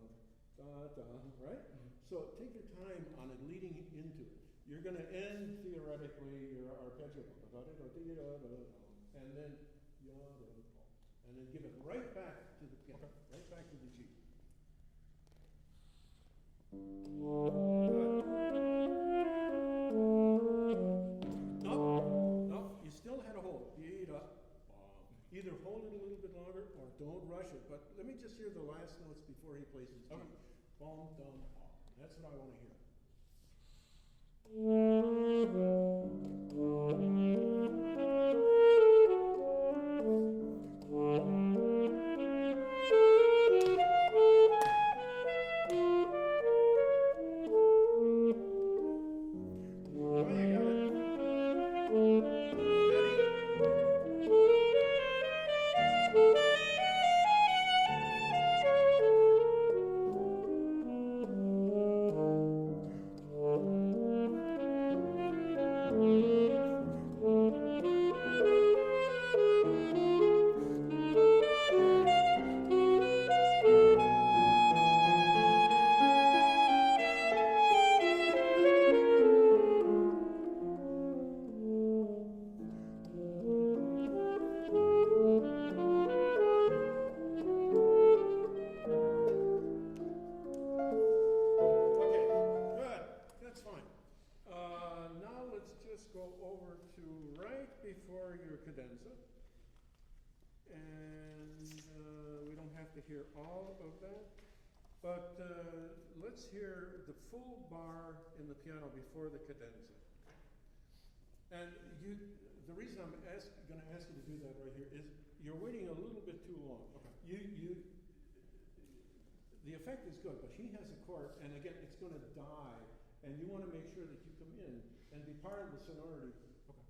da da, right? So take your time on it leading into it. You're going to end theoretically your arpeggio, and then and then give it right back to the piano, right back to the G. Good. No, you still had a hold. Either hold it a little bit longer or don't rush it. But let me just hear the last notes before he plays his G. Bom, dum, bom. That's what I want to hear. Hear all of that, but let's hear the full bar in the piano before the cadenza. And the reason I'm going to ask you to do that right here is you're waiting a little bit too long. Okay. The effect is good, but he has a chord, and again, it's going to die, and you want to make sure that you come in and be part of the sonority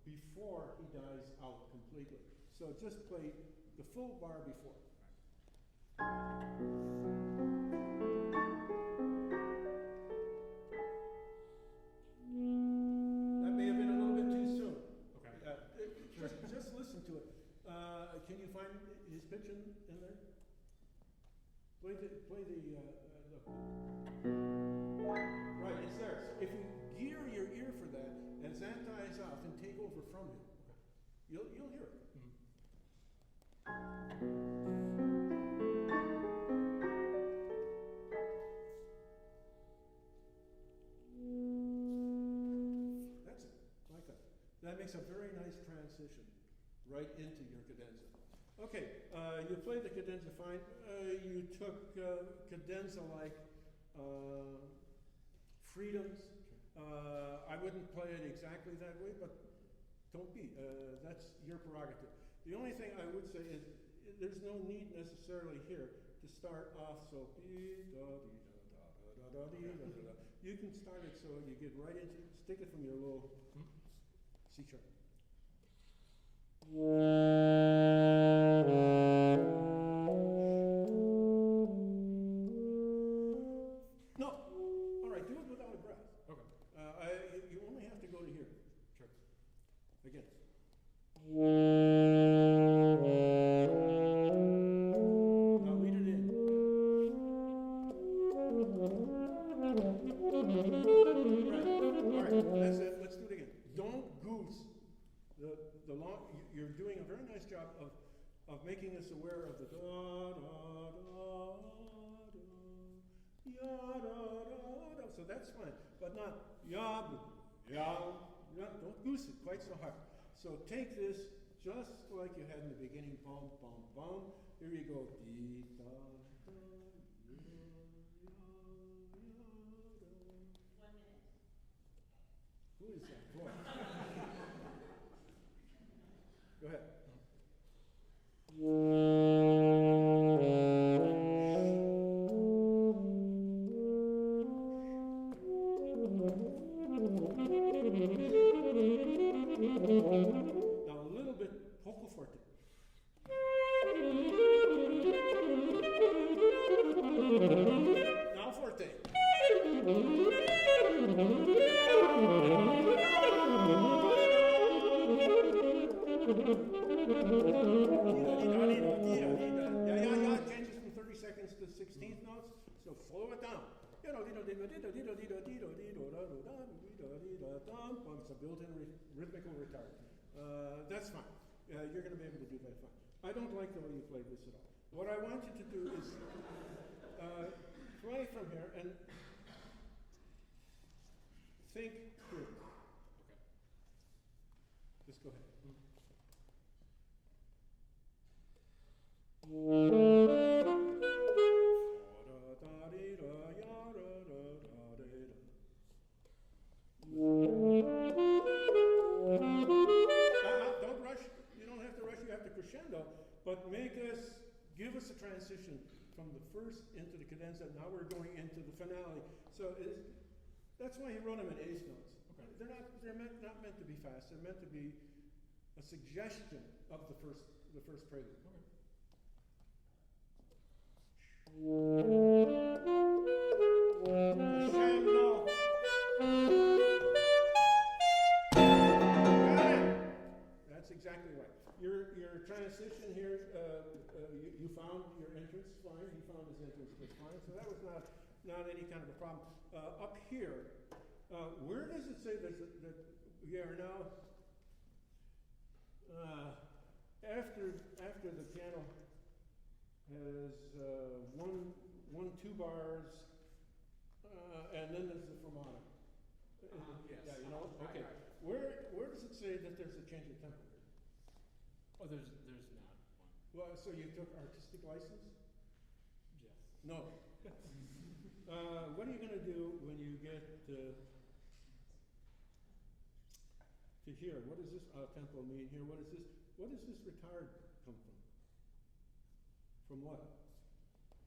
before he dies out completely. So just play the full bar before. That may have been a little bit too soon. Okay. Just listen to it. Can you find his pitch in there? Play the right, it's there. So if you gear your ear for that, as that dies off and take over from him, you'll hear it. That's it, like that. That makes a very nice transition right into your cadenza. Okay, you played the cadenza fine. You took cadenza-like freedoms. I wouldn't play it exactly that way, but don't be. That's your prerogative. The only thing I would say is there's no need necessarily here to start off so you can start it so you get right into it. Stick it from your low C sharp. No. All right, do it without a breath. Okay. You only have to go to here. Sure. Again. Now lead it in. you're doing a very nice job of making us aware of the da da da da ya da da da. So that's fine, but not ya ya. Don't goose it quite so hard. So take this just like you had in the beginning. Bum bum bum. Here you go. Dee da da. 1 minute. Who is that boy? Go ahead. Now a little bit poco forte. Now forte. Yeah, changes from 30 seconds to 16th notes, so slow it down. It's a built-in rhythmical retard. That's fine. You're going to be able to do that fine. I don't like the way you play this at all. What I want you to do is play from here and think here. Just go ahead. Don't rush. You don't have to rush. You have to crescendo, but give us a transition from the first into the cadenza. Now we're going into the finale. So that's why he wrote them in eighth notes. Okay. They're not meant to be fast. They're meant to be a suggestion of the first prelude. Okay. Crescendo. Got it. That's exactly right. Your transition here, you found your entrance fine. He found his entrance was fine. So that was not any kind of a problem. Up here, where does it say that we are now after the piano has two bars, and then there's the fermata. Yes. Yeah, you know. Okay. Right. Where does it say that there's a change of tempo here? Oh, there's not one. Well, so you took artistic license? Yes. No. What are you going to do when you get to here? What does this tempo mean here? What is this? What does this retard come from? From what?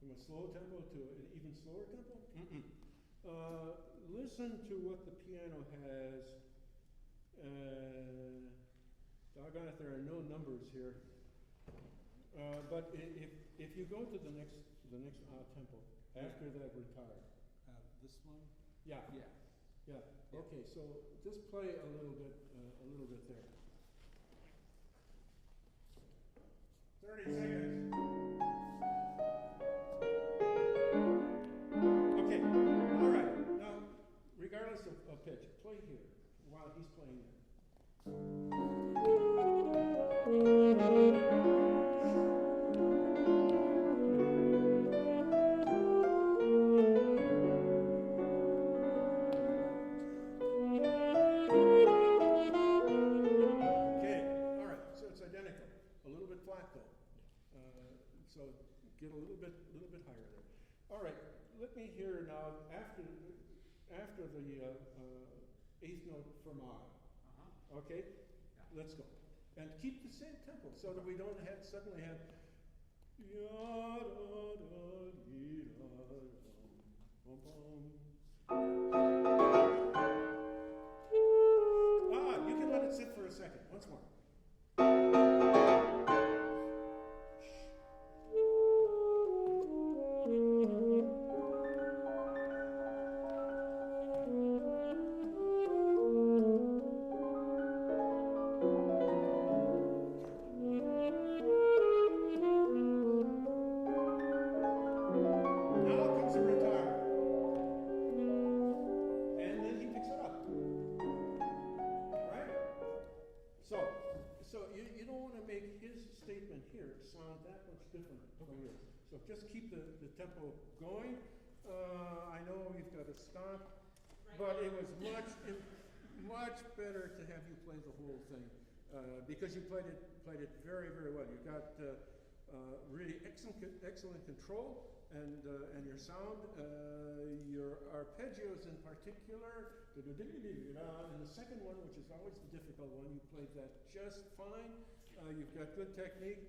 From a slow tempo to an even slower tempo? Mm-mm. Listen to what the piano has. Doggone it, there are no numbers here. But if you go to the next tempo after that retard. This one? Yeah. Yeah. Yeah. Okay. So just play a little bit there. 30 seconds. Okay. All right. Now, regardless of pitch, play here while he's playing there. Get a little bit higher there. All right, let me hear now after the eighth note fermata. Okay, yeah. Let's go, and keep the same tempo so that we don't suddenly have ya da da dee da bum bum. You can let it sit for a second. Once more. So can hear it sound that much different from yours. So just keep the tempo going. I know you've got to stop, but it was much better to have you play the whole thing because you played it very, very well. You got really excellent control and your sound, your arpeggios in particular, and the second one, which is always the difficult one, you played that just fine. You've got good technique.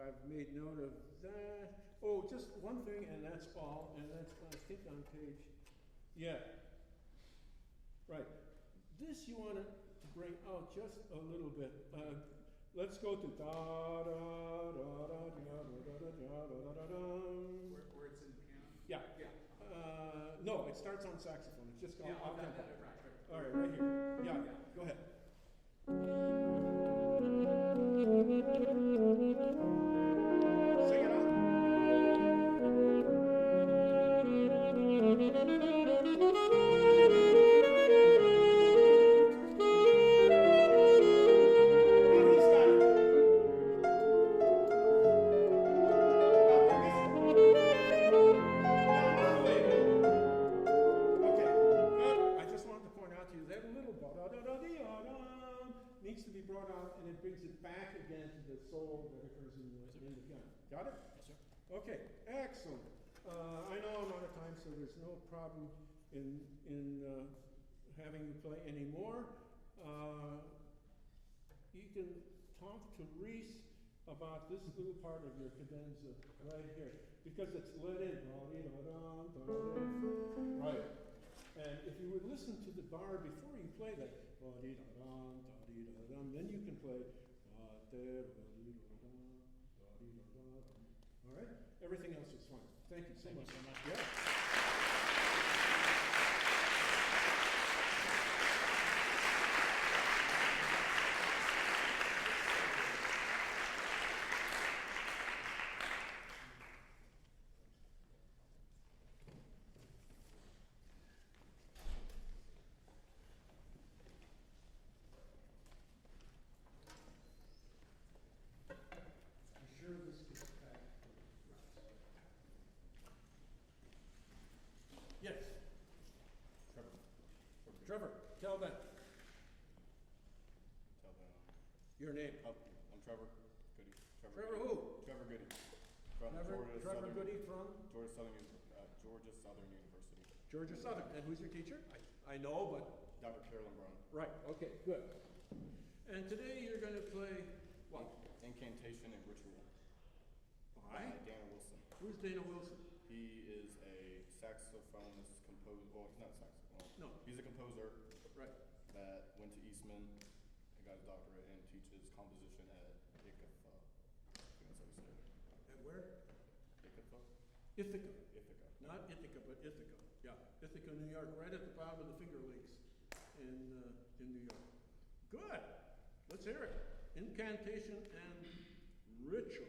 I've made note of that. Oh, just one thing, and that's all, and that's, I think, on page, yeah. Right. This you want to bring out just a little bit. Let's go to da da da da da da da da da da da da. Where it's in the piano? Yeah. Yeah. No, it starts on saxophone. It's just Yeah, off tempo. right. All right, right here. Yeah, go ahead. Sing it out. Now he's got it. I just wanted to point out to you that little ba-da-da-da-dee-ah-dum needs to be brought out, and it brings it back again to the soul that occurs in the piano. Got it? Yes, sir. Okay, excellent. I know I'm out of time, so there's no problem in having you play anymore. You can talk to Reese about this little part of your cadenza right here, because it's let in. Right. And if you would listen to the bar before you play that, then you can play. All right? Everything else is fine. Thank you so much. Thank you so much. Yeah. I'm sure this gets back to Yes. Trevor, tell them Tell them. your name. Oh, I'm Trevor Goody. Trevor who? Trevor Goody. From Trevor Southern, Goody from Georgia Southern University. Georgia Southern. And who's your teacher? I know, but Dr. Carolyn Brown. right. Okay, good. And today you're going to play what? Incantation and Ritual. By Dana Wilson. Who's Dana Wilson? He is a saxophonist, composer. Well, he's not a saxophone. No. He's a composer Right. that went to Eastman and got his doctorate and teaches composition at ICFA. I think that's how you say it. And where? ICFA? Ithaca. Ithaca. Not Ithaca, but Ithaca. Yeah, Ithaca, New York, right at the bottom of the Finger Lakes in New York. Good. Let's hear it. Incantation and ritual.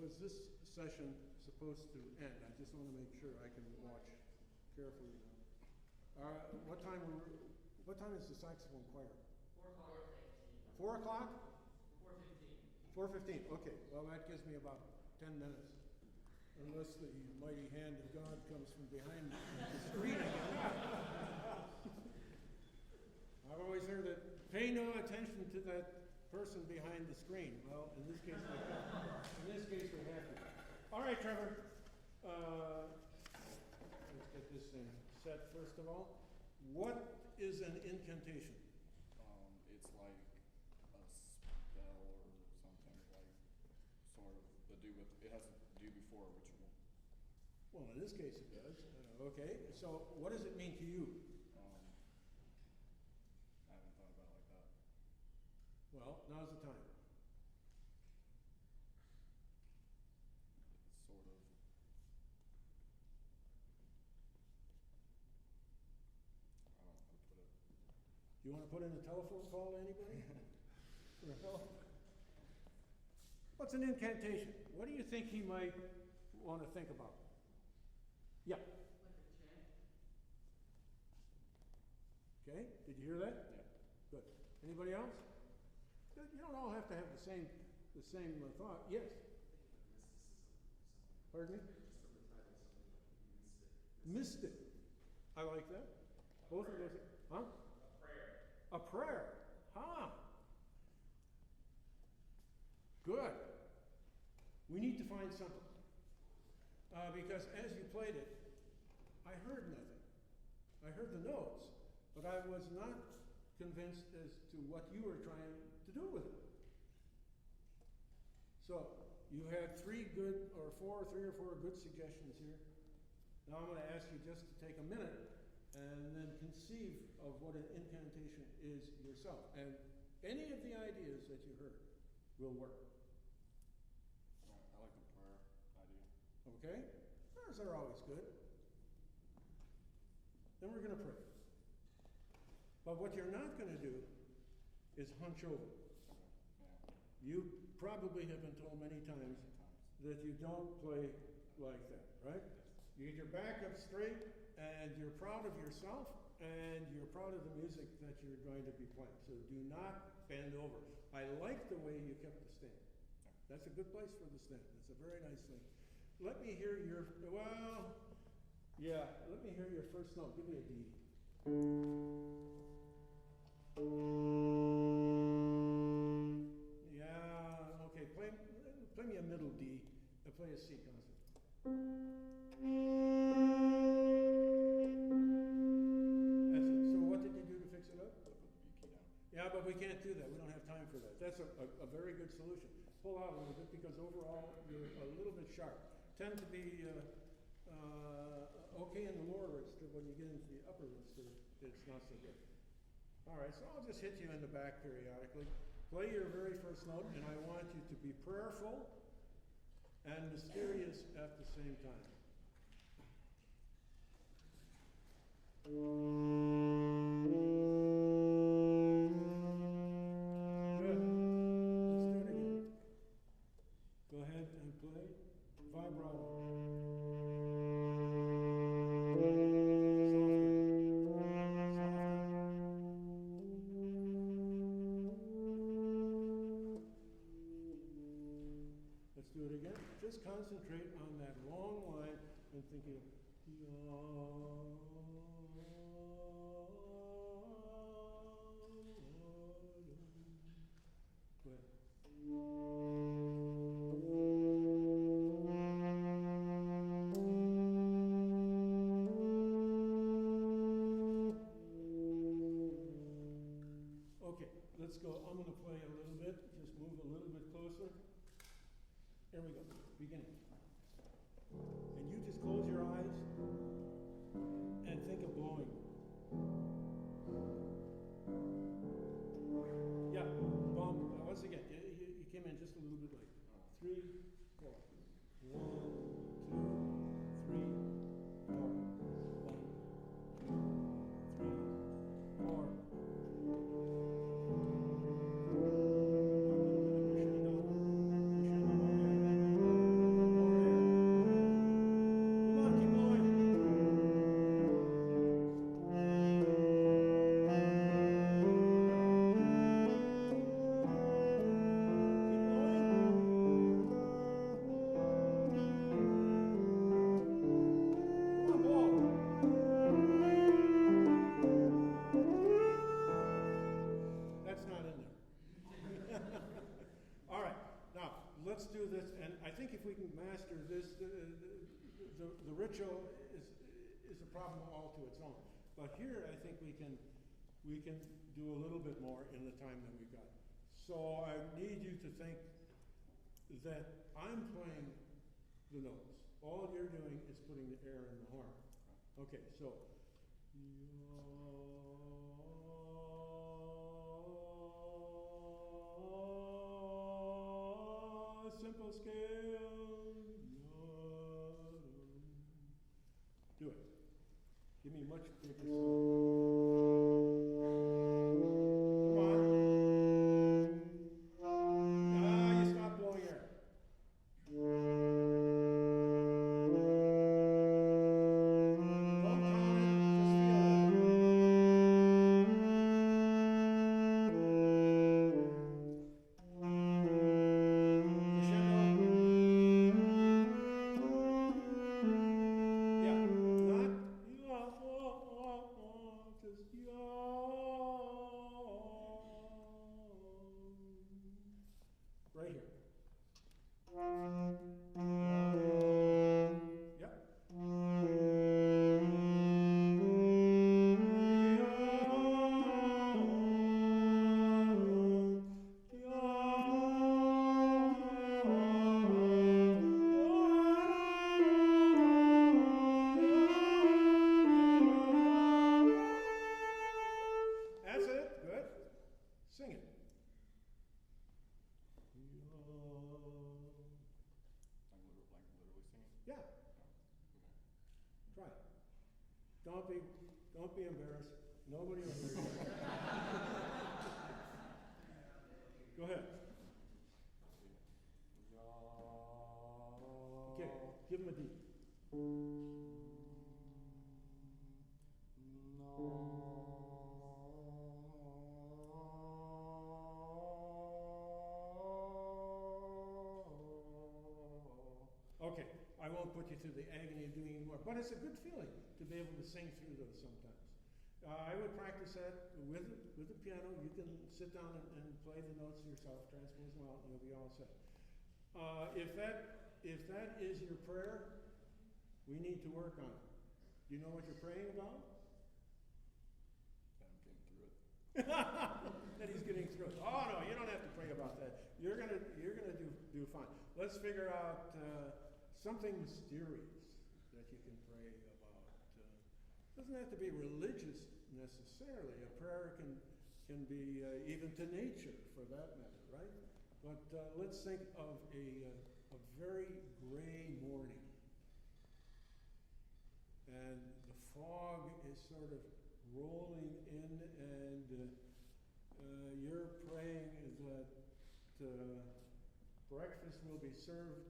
was this session supposed to end? I just want to make sure I can watch carefully now. What time is the saxophone choir? 4 o'clock? 4:15. Okay, well, that gives me about 10 minutes. Unless the mighty hand of God comes from behind the screen again. I've always heard that pay no attention to that person behind the screen. Well, in this case, we have to. In this case, we have to. All right, Trevor. Let's get this thing set first of all. What is an incantation? It's like a spell or something, like sort of to do with, it has to do before a ritual. Well, in this case, it does. Okay, so what does it mean to you? I haven't thought about it like that. Well, now's the time. It's sort of, I don't know how to put it. Do you want to put in a telephone call to anybody? For help? What's an incantation? What do you think he might want to think about? Yeah. Okay, did you hear that? Yeah. Good. Anybody else? You don't all have to have the same thought. Yes. Pardon me? Mystic. I like that. Both of those. Huh? A prayer. Huh. Good. We need to find something. Because as you played it, I heard nothing. I heard the notes, but I was not convinced as to what you were trying to do with it. So, you had three or four good suggestions here. Now I'm going to ask you just to take a minute and then conceive of what an incantation is yourself. And any of the ideas that you heard will work. I like the prayer idea. Okay? Prayers are always good. Then we're going to pray. But what you're not going to do is hunch over. Yeah. You probably have been told many times that you don't play like that, right? You get your back up straight, and you're proud of yourself, and you're proud of the music that you're going to be playing. So do not bend over. I like the way you kept the stand. That's a good place for the stand. That's a very nice thing. Let me hear your, let me hear your first note. Give me a D. Yeah, okay, play me a middle D. Play a C concert. That's it. So what did you do to fix it up? Put the B key down. Yeah, but we can't do that. We don't have time for that. That's a very good solution. Pull out a little bit because overall you're a little bit sharp. Tend to be okay in the lower register. When you get into the upper register, it's not so good. All right, so I'll just hit you in the back periodically. Play your very first note, and I want you to be prayerful and mysterious at the same time. Good. Let's do it again. Go ahead and play vibrato. Let's do it again. Just concentrate on that long line and thinking, okay, let's go. I'm going to play a little bit. Just move a little bit closer. Here we go. Beginning. And you just close your eyes and think of blowing. Yeah, bomb. Once again, you came in just a little bit late. 3, 4. 1, 2, 3, 4. 1, 2, 3, 4. this, and I think if we can master this, the ritual is a problem all to its own. But here, I think we can do a little bit more in the time that we've got. So I need you to think that I'm playing the notes. All you're doing is putting the air in the horn. Okay, so. Simple scale. Do it. Give me much bigger. Come on. Ah, you stop blowing air. Don't count it, just feel it. Crescendo. Yeah, not just right here. Yep. That's it. Good. Sing it. Like literally singing? Yeah. Okay. Try it. Don't be embarrassed. Nobody will hear you. Go ahead. Okay, give him a D. Okay, I won't put you through the agony of doing anymore, but it's a good feeling to be able to sing through those sometimes. I would practice that with the piano. You can sit down and play the notes yourself, transpose them out, and you'll be all set. If that is your prayer, we need to work on it. Do you know what you're praying about? That I'm getting through it. That he's getting through it. Oh no, you don't have to pray about that. You're gonna do fine. Let's figure out something mysterious that you can pray about. Doesn't have to be religious necessarily. A prayer can be even to nature, for that matter, right? But let's think of a very gray morning, and the fog is sort of rolling in, and you're praying that breakfast will be served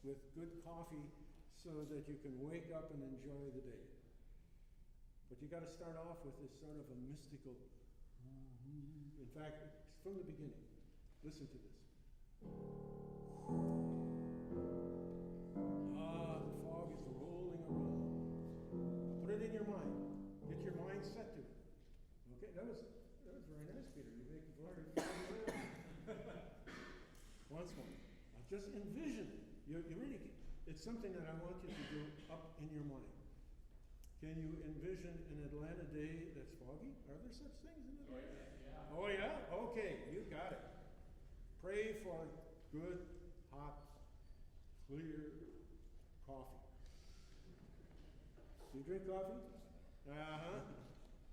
with good coffee so that you can wake up and enjoy the day. But you got to start off with this sort of a mystical. In fact, from the beginning, listen to this. The fog is rolling around. Put it in your mind. Get your mind set to it. Okay, that was very nice, Peter. You make it very once more. Just envision it. You really. It's something that I want you to do up in your mind. Can you envision an Atlanta day that's foggy? Are there such things in Atlanta? Yeah. Oh yeah? Okay, you got it. Pray for good, hot, clear coffee. Do you drink coffee? Uh-huh.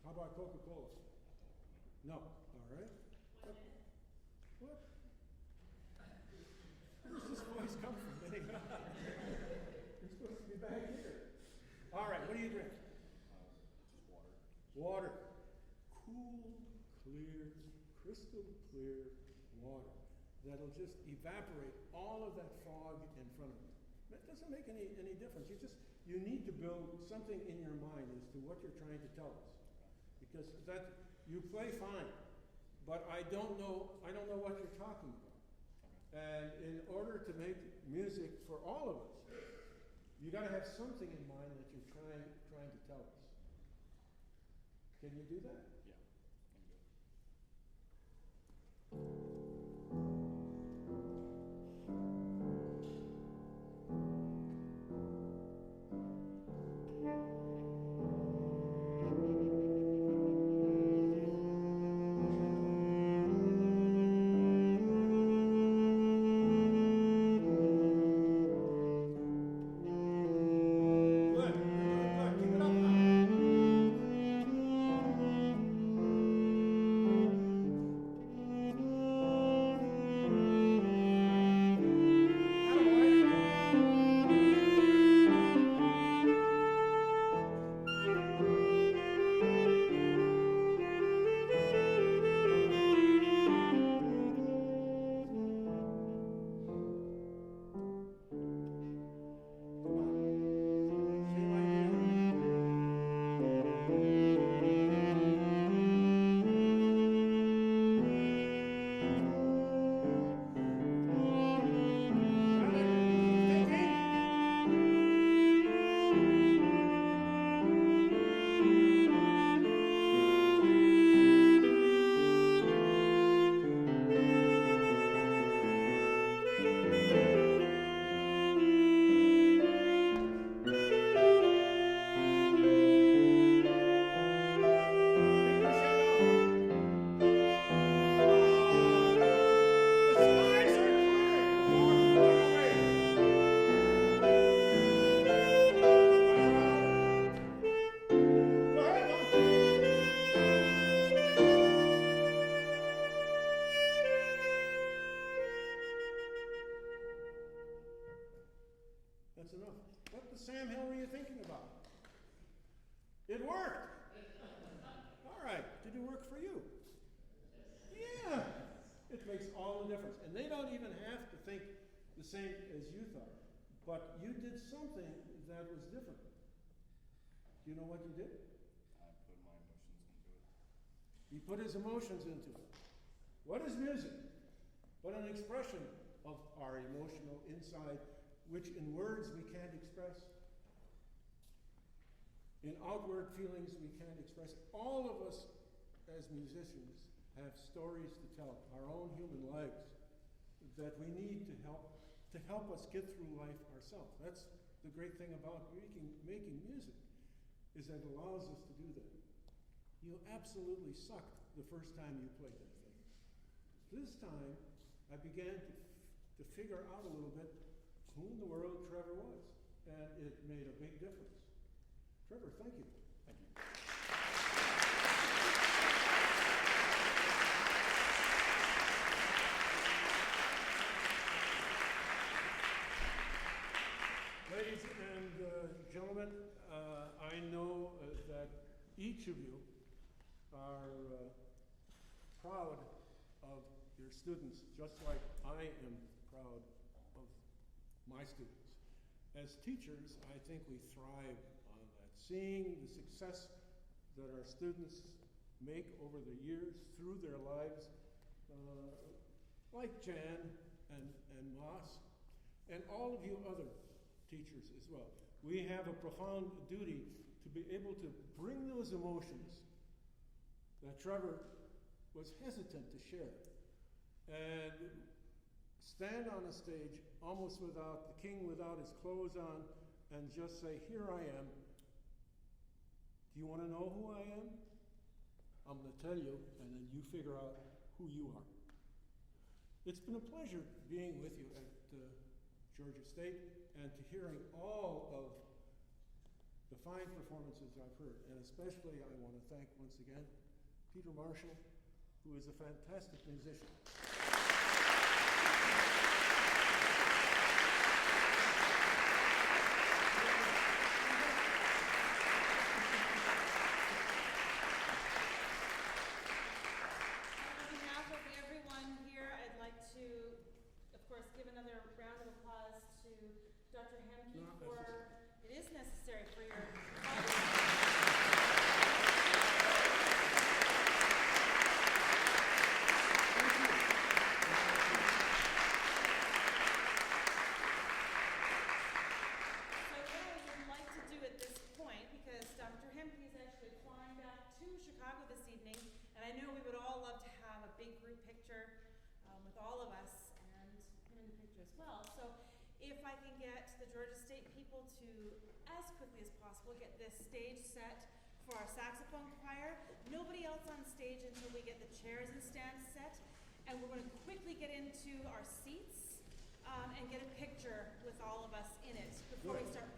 How about Coca-Cola? No. All right. What? Where does this voice come from anyway? You're supposed to be back here. All right, what do you drink? Just water. Water. Cool, clear, crystal clear water that'll just evaporate all of that fog in front of you. That doesn't make any difference. You need to build something in your mind as to what you're trying to tell us. Because you play fine, but I don't know what you're talking about. And in order to make music for all of us, you got to have something in mind that you're trying to tell us. Can you do that? Yeah, I can do it. That's enough. What the Sam hell were you thinking about? It worked! All right, did it work for you? Yeah! It makes all the difference. And they don't even have to think the same as you thought. But you did something that was different. Do you know what you did? I put my emotions into it. He put his emotions into it. What is music? But an expression of our emotional inside, which in words we can't express. In outward feelings we can't express. All of us as musicians have stories to tell, our own human lives, that we need to help us get through life ourselves. That's the great thing about making music, is that it allows us to do that. You absolutely sucked the first time you played that thing. This time, I began to figure out a little bit who in the world Trevor was, and it made a big difference. Trevor, thank you. Thank you. Ladies and gentlemen, I know that each of you are proud of your students, just like I am proud of my students. As teachers, I think we thrive on that, seeing the success that our students make over the years through their lives, like Jan and Moss, and all of you other teachers as well. We have a profound duty to be able to bring those emotions that Trevor was hesitant to share and stand on a stage almost without the king without his clothes on and just say, here I am. Do you want to know who I am? I'm going to tell you, and then you figure out who you are. It's been a pleasure being with you at Georgia State and to hearing all of the fine performances I've heard. And especially I want to thank once again Peter Marshall, who is a fantastic musician. Give another round of applause to Dr. Hemke for, it is necessary for your So what I would like to do at this point, because Dr. Hemke is actually flying back to Chicago this evening, and I know we would all love to have a big group picture with all of us. As well. So if I can get the Georgia State people to, as quickly as possible, get this stage set for our saxophone choir. Nobody else on stage until we get the chairs and stands set. And we're going to quickly get into our seats and get a picture with all of us in it before we start